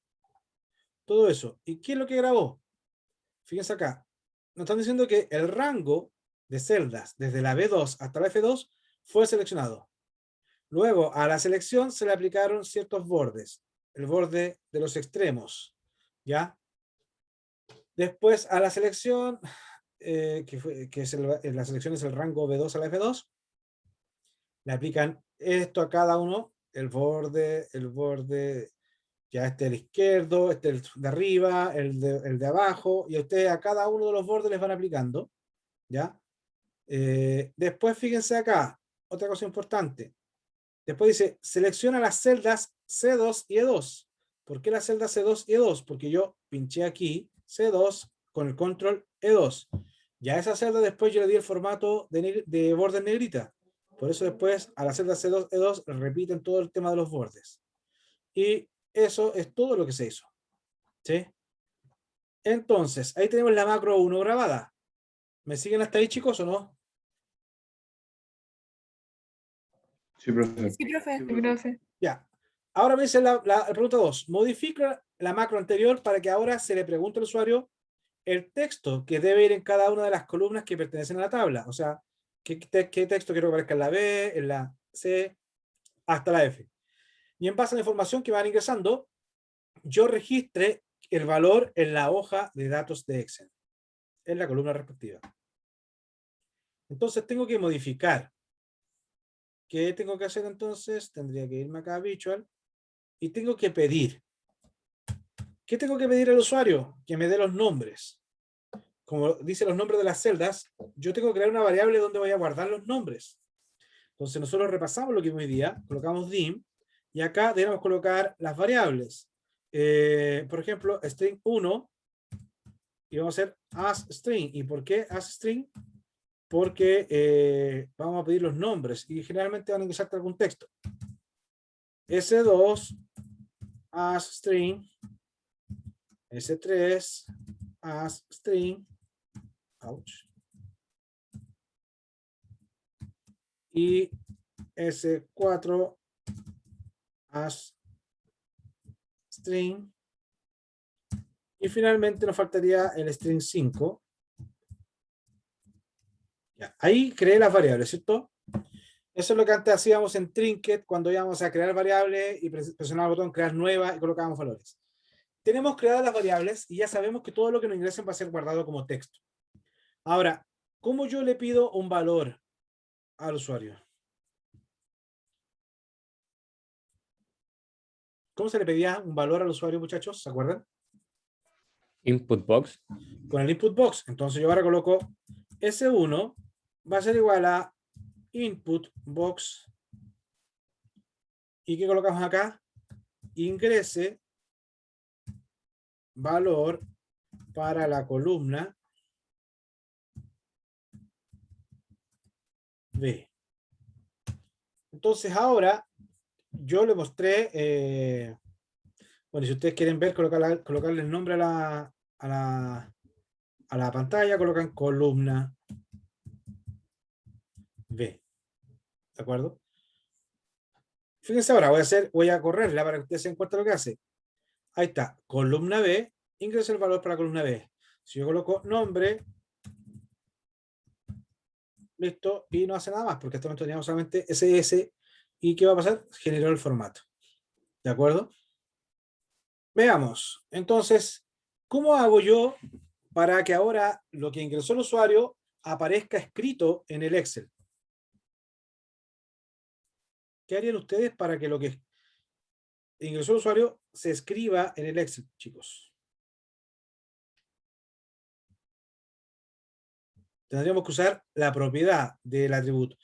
Todo eso. ¿Y qué es lo que grabó? Fíjense acá. Nos están diciendo que el rango de celdas desde la B2 hasta la F2 fue seleccionado. Luego, a la selección se le aplicaron ciertos bordes. El borde de los extremos. ¿Ya? Después, a la selección, la selección es el rango B2 a la F2, le aplican esto a cada uno, el borde, ya este del izquierdo, este el de arriba, el de abajo, y a ustedes a cada uno de los bordes les van aplicando, ¿ya? Después fíjense acá, otra cosa importante. Después dice, selecciona las celdas C2 y E2. ¿Por qué las celdas C2 y E2? Porque yo pinché aquí C2 con el control E2. Ya a esa celda después yo le di el formato de borde en negrita. Por eso después a la celda C2, E2 repiten todo el tema de los bordes. Y eso es todo lo que se hizo. ¿Sí? Entonces, ahí tenemos la macro 1 grabada. ¿Me siguen hasta ahí, chicos, o no? Sí, profe. Sí, profe. Sí, profe. Ya. Ahora me dice la pregunta 2. Modifica la macro anterior para que ahora se le pregunte al usuario el texto que debe ir en cada una de las columnas que pertenecen a la tabla. O sea, qué texto quiero que aparezca en la B, en la C, hasta la F. Y en base a la información que van ingresando, yo registre el valor en la hoja de datos de Excel, en la columna respectiva. Entonces tengo que modificar. ¿Qué tengo que hacer entonces? Tendría que irme acá a Visual y tengo que pedir. ¿Qué tengo que pedir al usuario? Que me dé los nombres. Como dice los nombres de las celdas, yo tengo que crear una variable donde voy a guardar los nombres. Entonces nosotros repasamos lo que vimos hoy día, colocamos dim, y acá debemos colocar las variables. Por ejemplo, string 1, y vamos a hacer asString. ¿Y por qué asString? Porque vamos a pedir los nombres, y generalmente van a ingresar algún texto. S2, asString, S3, asString, ouch, y S4, asString, y finalmente nos faltaría el string 5. Ya, ahí creé las variables, ¿cierto? Eso es lo que antes hacíamos en Trinket, cuando íbamos a crear variables y presionábamos el botón crear nueva y colocábamos valores. Tenemos creadas las variables y ya sabemos que todo lo que nos ingresen va a ser guardado como texto. Ahora, ¿cómo yo le pido un valor al usuario? ¿Cómo se le pedía un valor al usuario, muchachos? ¿Se acuerdan? Input box. Con el input box. Entonces yo ahora coloco S1 va a ser igual a input box. ¿Y qué colocamos acá? Ingrese valor para la columna B. Entonces ahora yo le mostré, bueno, si ustedes quieren ver, colocarle el nombre a la pantalla, colocan columna B. ¿De acuerdo? Fíjense ahora, voy a correrla para que ustedes se den cuenta de lo que hace. Ahí está, columna B, ingreso el valor para la columna B. Si yo coloco nombre, listo, y no hace nada más, porque hasta el momento teníamos solamente SS, y ¿qué va a pasar? Generó el formato. ¿De acuerdo? Veamos, entonces, ¿cómo hago yo para que ahora lo que ingresó el usuario aparezca escrito en el Excel? ¿Qué harían ustedes para que lo que ingresó el usuario se escriba en el Excel, chicos? Tendríamos que usar la propiedad del atributo.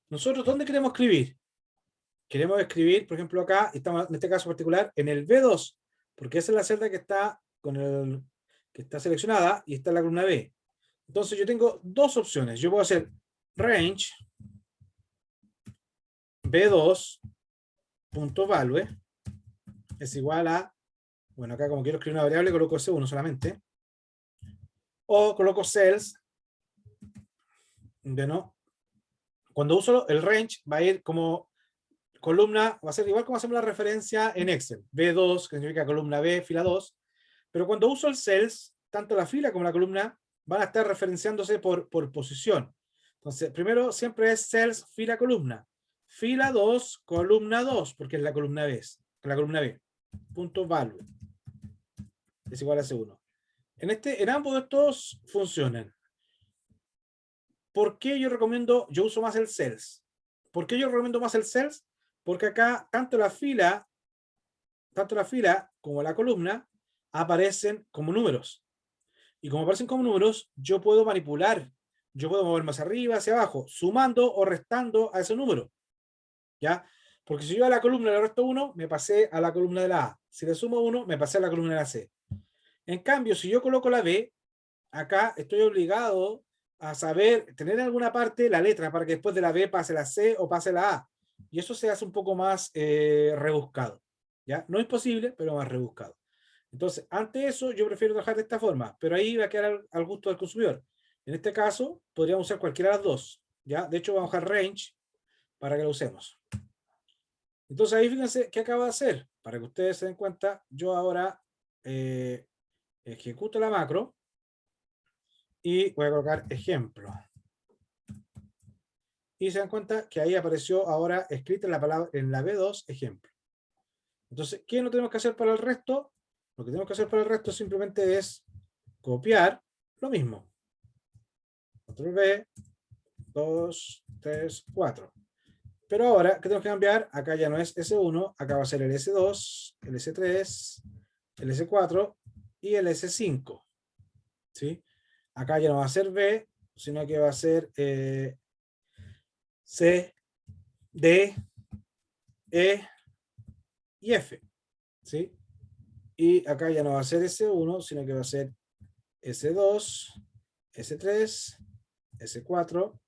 Nosotros, ¿dónde queremos escribir? Queremos escribir, por ejemplo, acá, estamos en este caso particular, en el B2, porque esa es la celda que está, que está seleccionada y está en la columna B. Entonces yo tengo dos opciones. Yo puedo hacer range B2.value es igual a, bueno, acá como quiero escribir una variable, coloco S1 solamente, o coloco cells, de no. Cuando uso el range va a ir como columna, va a ser igual como hacemos la referencia en Excel, B2, que significa columna B, fila 2, pero cuando uso el cells, tanto la fila como la columna van a estar referenciándose por posición. Entonces, primero siempre es cells, fila, columna. Fila 2, columna 2, porque es la columna B. Punto value. Es igual a C1. En ambos de estos funcionan. ¿Por qué yo recomiendo, yo uso más el cells? ¿Por qué yo recomiendo más el cells? Porque acá tanto la fila como la columna aparecen como números. Y como aparecen como números, yo puedo manipular, yo puedo mover más arriba, hacia abajo, sumando o restando a ese número. ¿Ya? Porque si yo a la columna le resto 1, me pasé a la columna de la A. Si le sumo 1, me pasé a la columna de la C. En cambio, si yo coloco la B, acá estoy obligado a saber, tener en alguna parte la letra para que después de la B pase la C o pase la A. Y eso se hace un poco más rebuscado. ¿Ya? No es posible, pero más rebuscado. Entonces, ante eso, yo prefiero trabajar de esta forma, pero ahí va a quedar al gusto del consumidor. En este caso, podríamos usar cualquiera de las dos. ¿Ya? De hecho, vamos a dejar range para que lo usemos. Entonces, ahí fíjense qué acaba de hacer. Para que ustedes se den cuenta, yo ahora ejecuto la macro y voy a colocar ejemplo. Y se dan cuenta que ahí apareció ahora escrita en la palabra, en la B2, ejemplo. Entonces, ¿qué no tenemos que hacer para el resto? Lo que tenemos que hacer para el resto simplemente es copiar lo mismo. Control B, 2, 3, 4. Pero ahora, ¿qué tenemos que cambiar? Acá ya no es S1, acá va a ser el S2, el S3, el S4 y el S5. ¿Sí? Acá ya no va a ser B, sino que va a ser C, D, E y F. ¿Sí? Y acá ya no va a ser S1, sino que va a ser S2, S3, S4,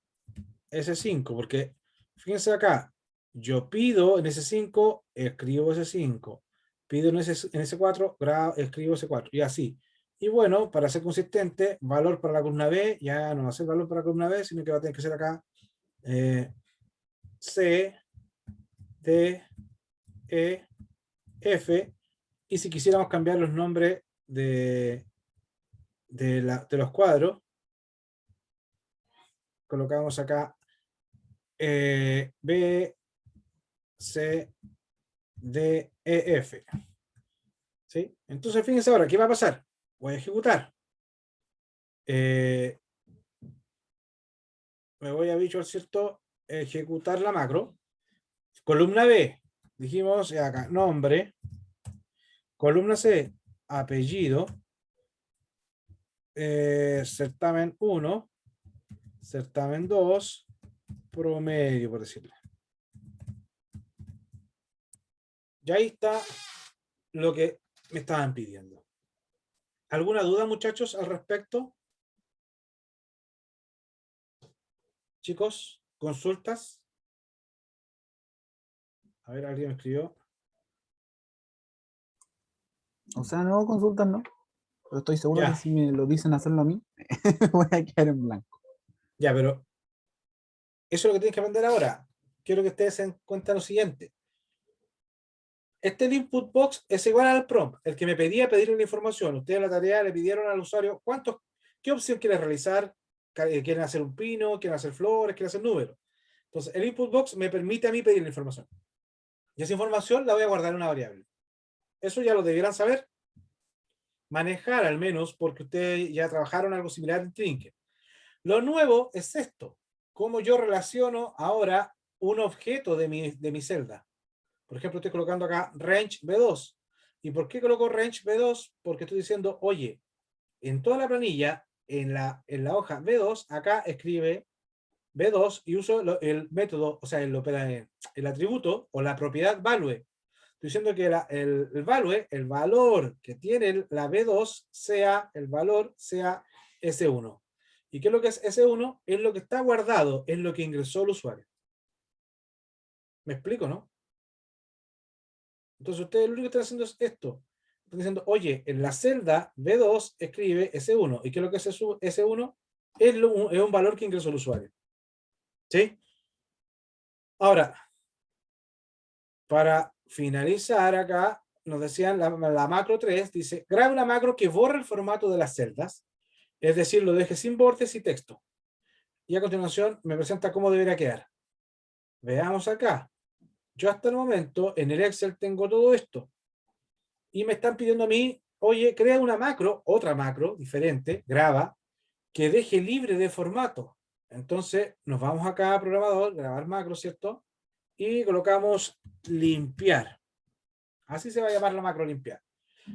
S5, porque fíjense acá, yo pido en S5, escribo S5, pido en S4, escribo S4, y así. Y bueno, para ser consistente, valor para la columna B, ya no va a ser valor para la columna B, sino que va a tener que ser acá C, D, E, F, y si quisiéramos cambiar los nombres de los cuadros, colocamos acá B, C, D, E, F. ¿Sí? Entonces, fíjense ahora, ¿qué va a pasar? Voy a ejecutar. Me voy a Visual, ¿cierto? Ejecutar la macro. Columna B, dijimos acá, nombre. Columna C, apellido. Certamen 1, certamen 2, promedio, por decirlo. Ya ahí está lo que me estaban pidiendo. ¿Alguna duda, muchachos, al respecto? Chicos, consultas. A ver, alguien me escribió. O sea, no consultas, no. Pero estoy seguro Ya. que si me lo dicen hacerlo a mí, voy a quedar en blanco. Ya, pero eso es lo que tienes que aprender ahora. Quiero que ustedes se den cuenta de lo siguiente. Este input box es igual al prompt, el que me pedía pedirle la información. Ustedes en la tarea le pidieron al usuario qué opción quiere realizar. ¿Quieren hacer un pino? ¿Quieren hacer flores? ¿Quieren hacer números? Entonces, el input box me permite a mí pedir la información. Y esa información la voy a guardar en una variable. Eso ya lo debieran saber. Manejar al menos, porque ustedes ya trabajaron algo similar en Trinket. Lo nuevo es esto. Cómo yo relaciono ahora un objeto de mi celda. Por ejemplo, estoy colocando acá range B2. ¿Y por qué coloco range B2? Porque estoy diciendo, oye, en toda la planilla, en la hoja B2, acá escribe B2 y uso el método, o sea, el atributo o la propiedad value. Estoy diciendo que el value, el valor que tiene la B2, el valor sea S1. ¿Y qué es lo que es S1? Es lo que está guardado, es lo que ingresó el usuario. ¿Me explico, no? Entonces ustedes lo único que están haciendo es esto. Están diciendo, oye, en la celda B2 escribe S1. ¿Y qué es lo que es S1? Es un valor que ingresó el usuario. ¿Sí? Ahora, para finalizar acá, nos decían la macro 3, dice, graba una macro que borra el formato de las celdas, es decir, lo deje sin bordes y texto. Y a continuación me presenta cómo debería quedar. Veamos acá. Yo hasta el momento en el Excel tengo todo esto. Y me están pidiendo a mí, oye, crea una macro, otra macro diferente, graba, que deje libre de formato. Entonces nos vamos acá a programador, grabar macro, ¿cierto? Y colocamos limpiar. Así se va a llamar la macro limpiar.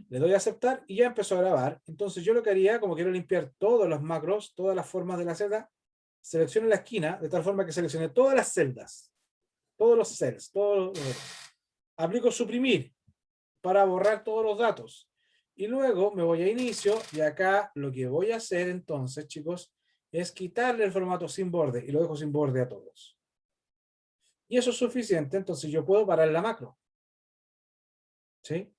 Le doy a aceptar y ya empezó a grabar. Entonces yo lo que haría, como quiero limpiar todos los macros, todas las formas de la celda, selecciono la esquina de tal forma que seleccione todas las celdas, todos los cells, aplico suprimir para borrar todos los datos. Y luego me voy a inicio y acá lo que voy a hacer entonces, chicos, es quitarle el formato sin borde y lo dejo sin borde a todos. Y eso es suficiente, entonces yo puedo parar la macro. ¿Sí?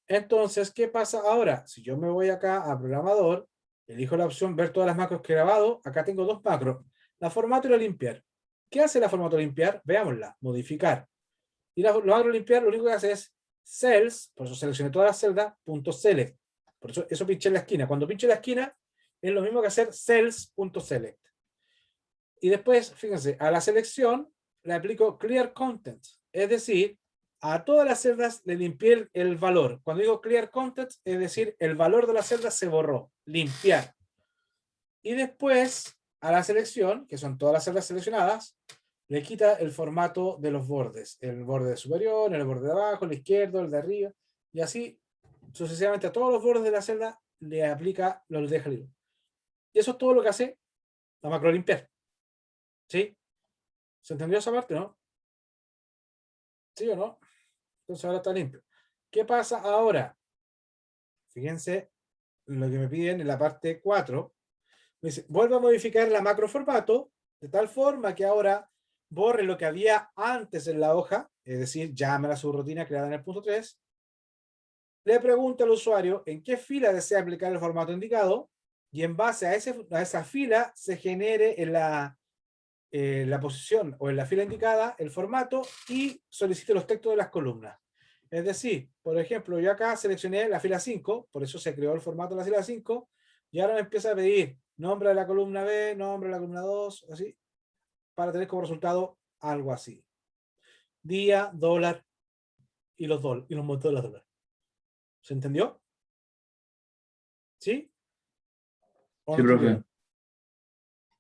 Entonces, ¿qué pasa ahora? Si yo me voy acá a programador, elijo la opción ver todas las macros que he grabado, acá tengo dos macros, la formato y la limpiar. ¿Qué hace la formato limpiar? Veámosla, modificar. Y la macro limpiar lo único que hace es cells, por eso seleccioné todas las celdas, .select. Por eso pinché en la esquina. Cuando pinche en la esquina, es lo mismo que hacer cells.select. Y después, fíjense, a la selección le aplico clear content. Es decir, a todas las celdas le limpié el valor. Cuando digo clear content, es decir, el valor de la celda se borró. Limpiar. Y después, a la selección, que son todas las celdas seleccionadas, le quita el formato de los bordes. El borde superior, el borde de abajo, el izquierdo, el de arriba. Y así, sucesivamente, a todos los bordes de la celda le aplica, los deja libre. Y eso es todo lo que hace la macro limpiar. ¿Sí? ¿Se entendió esa parte, no? ¿Sí o no? Entonces ahora está limpio. ¿Qué pasa ahora? Fíjense lo que me piden en la parte 4. Me dice, vuelvo a modificar la macro formato de tal forma que ahora borre lo que había antes en la hoja, es decir, llame a la subrutina creada en el punto 3. Le pregunto al usuario en qué fila desea aplicar el formato indicado y en base a esa fila se genere en la posición o en la fila indicada el formato y solicite los textos de las columnas. Es decir, por ejemplo, yo acá seleccioné la fila 5, por eso se creó el formato de la fila 5, y ahora me empieza a pedir nombre de la columna B, nombre de la columna 2, así, para tener como resultado algo así. Día, dólar y los montos de los dólares. ¿Se entendió? ¿Sí? ¿O Sí, no profe. entendieron?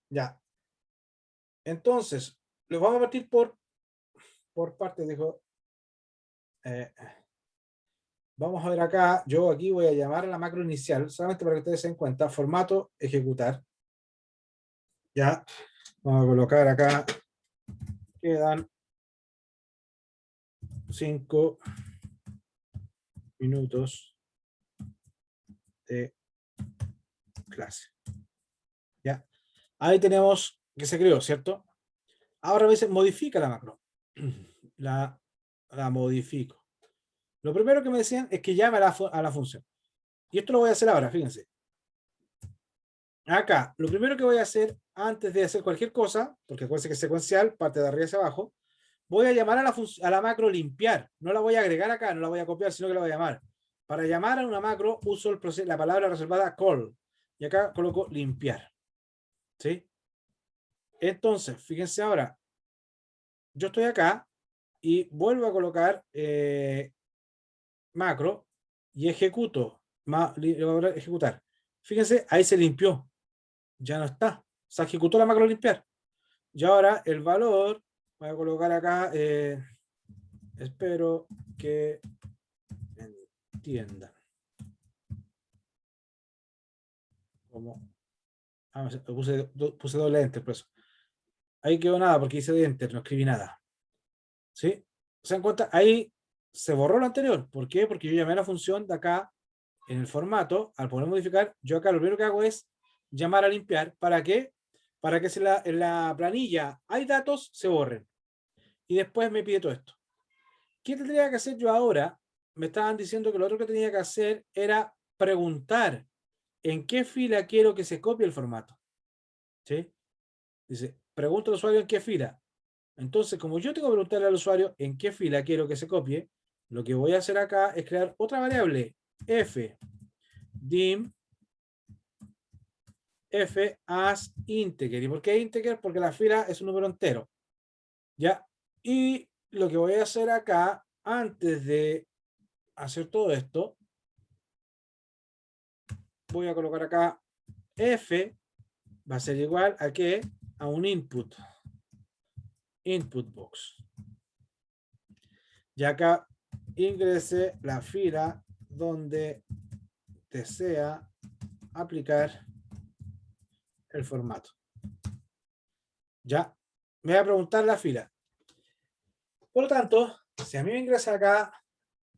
Ya. Entonces, lo vamos a partir por partes, dijo. Vamos a ver acá, yo aquí voy a llamar a la macro inicial, solamente para que ustedes se den cuenta, formato, ejecutar. Ya, vamos a colocar acá, quedan 5 minutos de clase. Ya, ahí tenemos que se creó, ¿cierto? Ahora me dice, modifica la macro. La modifico. Lo primero que me decían es que llame a la función. Y esto lo voy a hacer ahora, fíjense. Acá, lo primero que voy a hacer antes de hacer cualquier cosa, porque acuérdense que es secuencial, parte de arriba hacia abajo, voy a llamar a la macro limpiar. No la voy a agregar acá, no la voy a copiar, sino que la voy a llamar. Para llamar a una macro uso la palabra reservada call. Y acá coloco limpiar. ¿Sí? Entonces, fíjense ahora. Yo estoy acá y vuelvo a colocar macro y ejecuto. Ejecutar. Fíjense, ahí se limpió. Ya no está. Se ejecutó la macro limpiar. Y ahora el valor, voy a colocar acá, espero que entiendan. Como, puse doble enter, por eso. Ahí quedó nada porque hice enter, no escribí nada. ¿Sí? ¿Se dan cuenta? Ahí se borró lo anterior. ¿Por qué? Porque yo llamé a la función de acá en el formato, al poder modificar, yo acá lo primero que hago es llamar a limpiar. ¿Para qué? Para que en la planilla hay datos, se borren. Y después me pide todo esto. ¿Qué tendría que hacer yo ahora? Me estaban diciendo que lo otro que tenía que hacer era preguntar en qué fila quiero que se copie el formato. ¿Sí? Dice, pregunta al usuario en qué fila. Entonces, como yo tengo que preguntarle al usuario en qué fila quiero que se copie, lo que voy a hacer acá es crear otra variable, f, dim, f as integer. ¿Y por qué integer? Porque la fila es un número entero. ¿Ya? Y lo que voy a hacer acá, antes de hacer todo esto, voy a colocar acá f va a ser igual a qué, a un input box. Y acá ingrese la fila donde desea aplicar el formato. Ya, me voy a preguntar la fila. Por lo tanto, si a mí me ingresa acá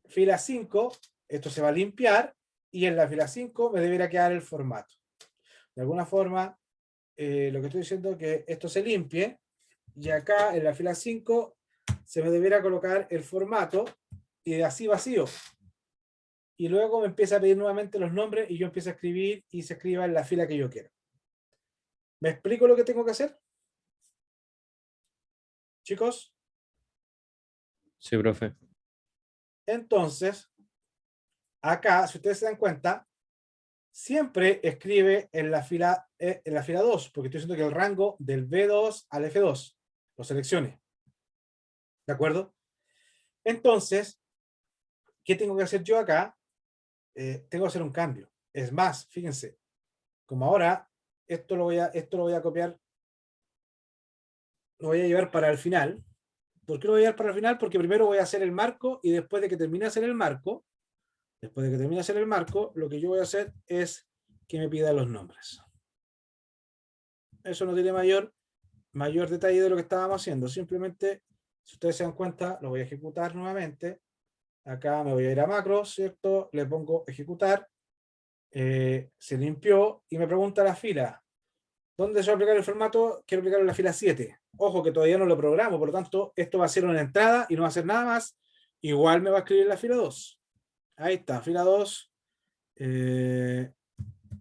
fila 5, esto se va a limpiar y en la fila 5 me debería quedar el formato. De alguna forma, lo que estoy diciendo es que esto se limpie y acá en la fila 5 se me debería colocar el formato y así vacío. Y luego me empieza a pedir nuevamente los nombres y yo empiezo a escribir y se escriba en la fila que yo quiero. ¿Me explico lo que tengo que hacer? Chicos, Sí, profe. entonces, acá, si ustedes se dan cuenta, siempre escribe en la fila 2, porque estoy diciendo que el rango del B2 al F2 lo seleccione. ¿De acuerdo? Entonces, ¿qué tengo que hacer yo acá? Tengo que hacer un cambio. Es más, fíjense, como ahora esto lo voy a copiar, lo voy a llevar para el final. ¿Por qué lo voy a llevar para el final? Porque primero voy a hacer el marco y después de que termine de hacer el marco, lo que yo voy a hacer es que me pida los nombres. Eso no tiene mayor detalle de lo que estábamos haciendo. Simplemente, si ustedes se dan cuenta, lo voy a ejecutar nuevamente. Acá me voy a ir a macros, ¿cierto? Le pongo ejecutar. Se limpió y me pregunta la fila. ¿Dónde se va a aplicar el formato? Quiero aplicarlo en la fila 7. Ojo que todavía no lo programo, por lo tanto, esto va a ser una entrada y no va a ser nada más. Igual me va a escribir en la fila 2. Ahí está, fila 2.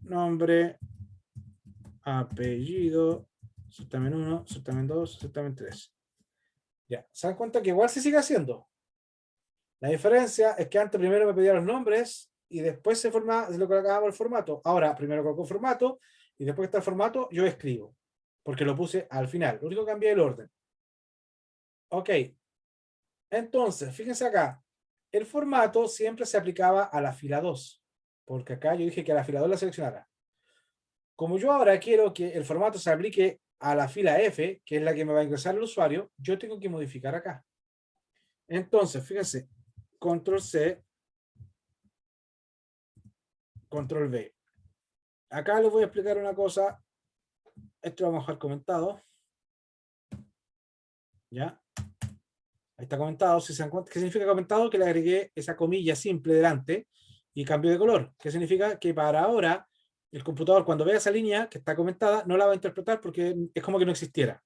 Nombre, apellido, certamen 1, certamen 2, certamen 3. Ya, ¿se dan cuenta que igual se sigue haciendo? La diferencia es que antes primero me pedía los nombres y después se lo colocábamos el formato. Ahora, primero coloco el formato y después que está el formato, yo escribo. Porque lo puse al final. Lo único que cambié es el orden. Ok. Entonces, fíjense acá. El formato siempre se aplicaba a la fila 2. Porque acá yo dije que a la fila 2 la seleccionara. Como yo ahora quiero que el formato se aplique a la fila F, que es la que me va a ingresar el usuario, yo tengo que modificar acá. Entonces, fíjense, control C, control V. Acá les voy a explicar una cosa. Esto lo vamos a dejar comentado. ¿Ya? Ahí está comentado. Si se dan cuenta, ¿qué significa comentado? Que le agregué esa comilla simple delante y cambio de color. ¿Qué significa? Que para ahora el computador, cuando vea esa línea que está comentada, no la va a interpretar porque es como que no existiera.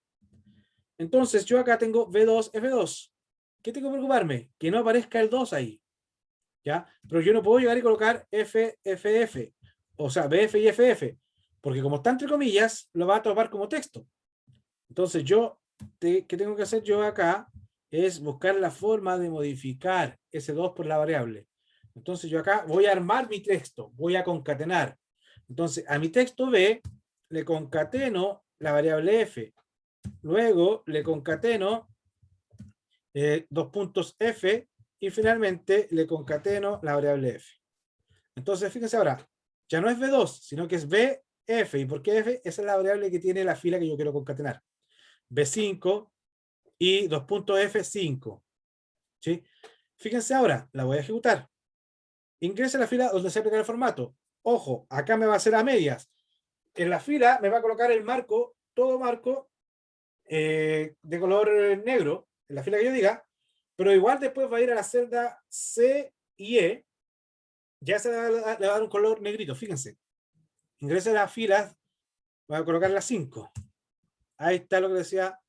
Entonces, yo acá tengo V2, F2. ¿Qué tengo que preocuparme? Que no aparezca el 2 ahí. ¿Ya? Pero yo no puedo llegar y colocar F, F, F. O sea, BF y FF. Porque como está entre comillas, lo va a tomar como texto. Entonces, ¿qué tengo que hacer yo acá? Es buscar la forma de modificar ese 2 por la variable. Entonces, yo acá voy a armar mi texto. Voy a concatenar. Entonces, a mi texto B le concateno la variable F. Luego le concateno 2 puntos F y finalmente le concateno la variable F. Entonces, fíjense ahora, ya no es B2, sino que es BF. ¿Y por qué F? Esa es la variable que tiene la fila que yo quiero concatenar. B5 y 2 puntos F, 5. ¿Sí? Fíjense ahora, la voy a ejecutar. Ingresa a la fila donde se aplica el formato. Ojo, acá me va a hacer a medias. En la fila me va a colocar el marco, todo marco, de color negro, en la fila que yo diga, pero igual después va a ir a la celda C y E, ya se le va a dar un color negrito, fíjense. Ingresa a las filas, voy a colocar las 5. Ahí está lo que decía,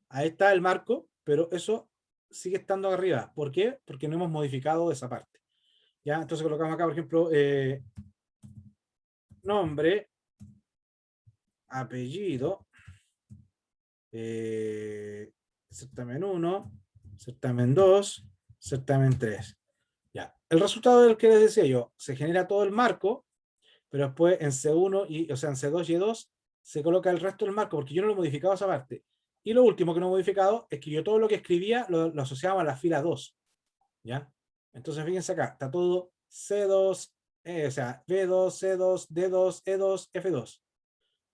ahí está el marco, pero eso sigue estando arriba. ¿Por qué? Porque no hemos modificado esa parte. ¿Ya? Entonces colocamos acá, por ejemplo, nombre, apellido, certamen 1, certamen 2, certamen 3. Ya. El resultado del que les decía yo, se genera todo el marco, pero después en C1, o sea, en C2 y E2, se coloca el resto del marco, porque yo no lo he modificado esa parte. Y lo último que no he modificado es que yo todo lo que escribía lo asociaba a la fila 2. ¿Ya? Entonces, fíjense acá, está todo C2, o sea, B2, C2, D2, E2, F2.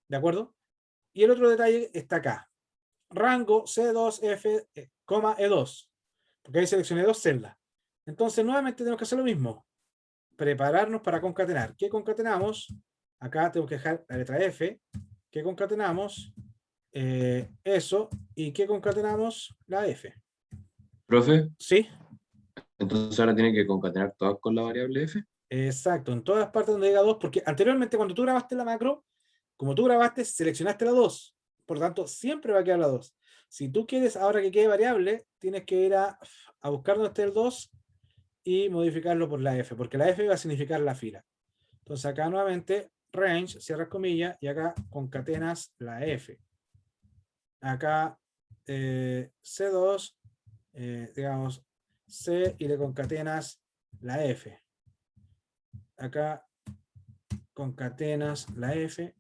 ¿De acuerdo? Y el otro detalle está acá. Rango C2F, E2. Porque ahí seleccioné dos celdas. Entonces, nuevamente tenemos que hacer lo mismo. Prepararnos para concatenar. ¿Qué concatenamos? Acá tengo que dejar la letra F. ¿Qué concatenamos? Eso. ¿Y qué concatenamos? La F. Profe, ¿Sí? entonces ahora tiene que concatenar todas con la variable f. Exacto. En todas partes donde diga 2, porque anteriormente cuando tú grabaste la macro, como tú grabaste, seleccionaste la 2. Por lo tanto, siempre va a quedar la 2. Si tú quieres ahora que quede variable, tienes que ir a buscar donde esté el 2 y modificarlo por la F, porque la F va a significar la fila. Entonces acá nuevamente, range, cierras comillas, y acá concatenas la F. Acá C2, digamos, C y le concatenas la F. Acá concatenas la F,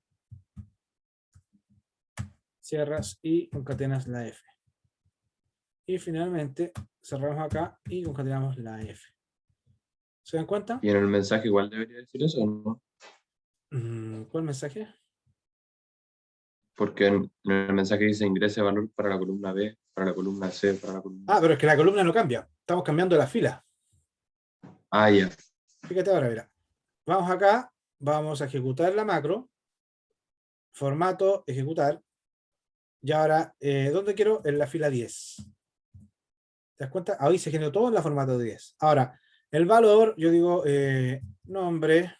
cierras y concatenas la F. Y finalmente cerramos acá y concatenamos la F. ¿Se dan cuenta? Y en el mensaje igual debería decir eso, ¿o no? ¿Cuál mensaje? Porque en el mensaje dice ingrese valor para la columna B, para la columna C, para la columna Ah, pero es que la columna no cambia. Estamos cambiando la fila. Ah, ya. Fíjate ahora, mira. Vamos acá, vamos a ejecutar la macro. Formato, ejecutar. Y ahora, ¿dónde quiero? En la fila 10. ¿Te das cuenta? Ahí se generó todo en la formato 10. Ahora, el valor, yo digo nombre,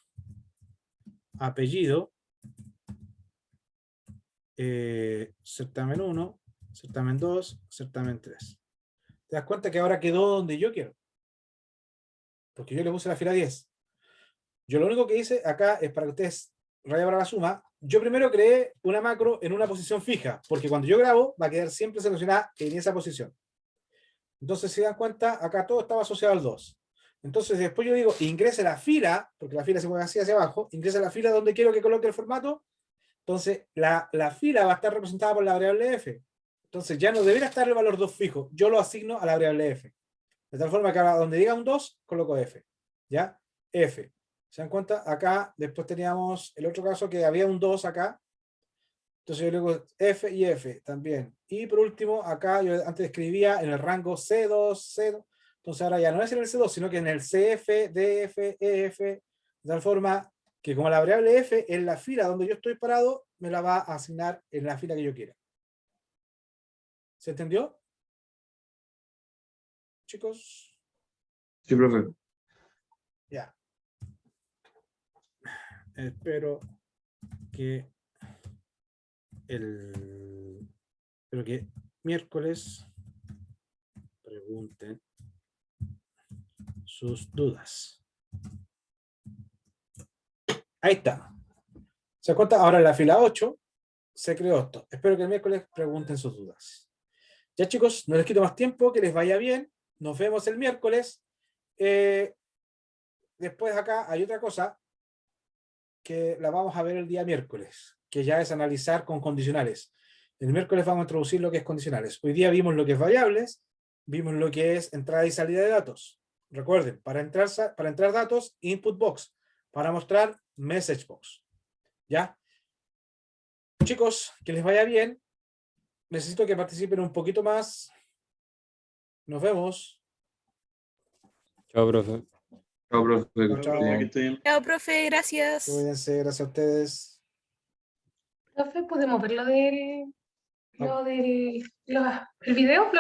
apellido, certamen 1, certamen 2, certamen 3. ¿Te das cuenta que ahora quedó donde yo quiero? Porque yo le puse la fila 10. Yo lo único que hice acá es para que ustedes raya para la suma. Yo primero creé una macro en una posición fija, porque cuando yo grabo va a quedar siempre seleccionada en esa posición. Entonces, si dan cuenta, acá todo estaba asociado al 2. Entonces, después yo digo, ingrese la fila, porque la fila se mueve así hacia abajo, ingrese la fila donde quiero que coloque el formato. Entonces, la fila va a estar representada por la variable f. Entonces, ya no debería estar el valor 2 fijo. Yo lo asigno a la variable f. De tal forma que ahora donde diga un 2, coloco f. ¿Ya? F. ¿Se dan cuenta? Acá después teníamos el otro caso que había un 2 acá. Entonces yo le digo F y F también. Y por último, acá yo antes escribía en el rango C2, C2. Entonces ahora ya no es en el C2, sino que en el CF, DF, EF. De tal forma que como la variable F en la fila donde yo estoy parado, me la va a asignar en la fila que yo quiera. ¿Se entendió? Chicos. Sí, profe. Ya. Espero que miércoles pregunten sus dudas. Ahí está. ¿Se dan cuenta? Ahora en la fila 8 se creó esto. Espero que el miércoles pregunten sus dudas. Ya chicos, no les quito más tiempo, que les vaya bien. Nos vemos el miércoles. Después acá hay otra cosa que la vamos a ver el día miércoles, que ya es analizar con condicionales. El miércoles vamos a introducir lo que es condicionales. Hoy día vimos lo que es variables, vimos lo que es entrada y salida de datos. Recuerden, para entrar datos, input box. Para mostrar, message box. ¿Ya? Chicos, que les vaya bien. Necesito que participen un poquito más. Nos vemos. Chao, profe. Chao, profe. Chao, chao. Que esté bien. Chao, profe, gracias. Cuídense, gracias a ustedes. Profe, ¿podemos ver lo del el video?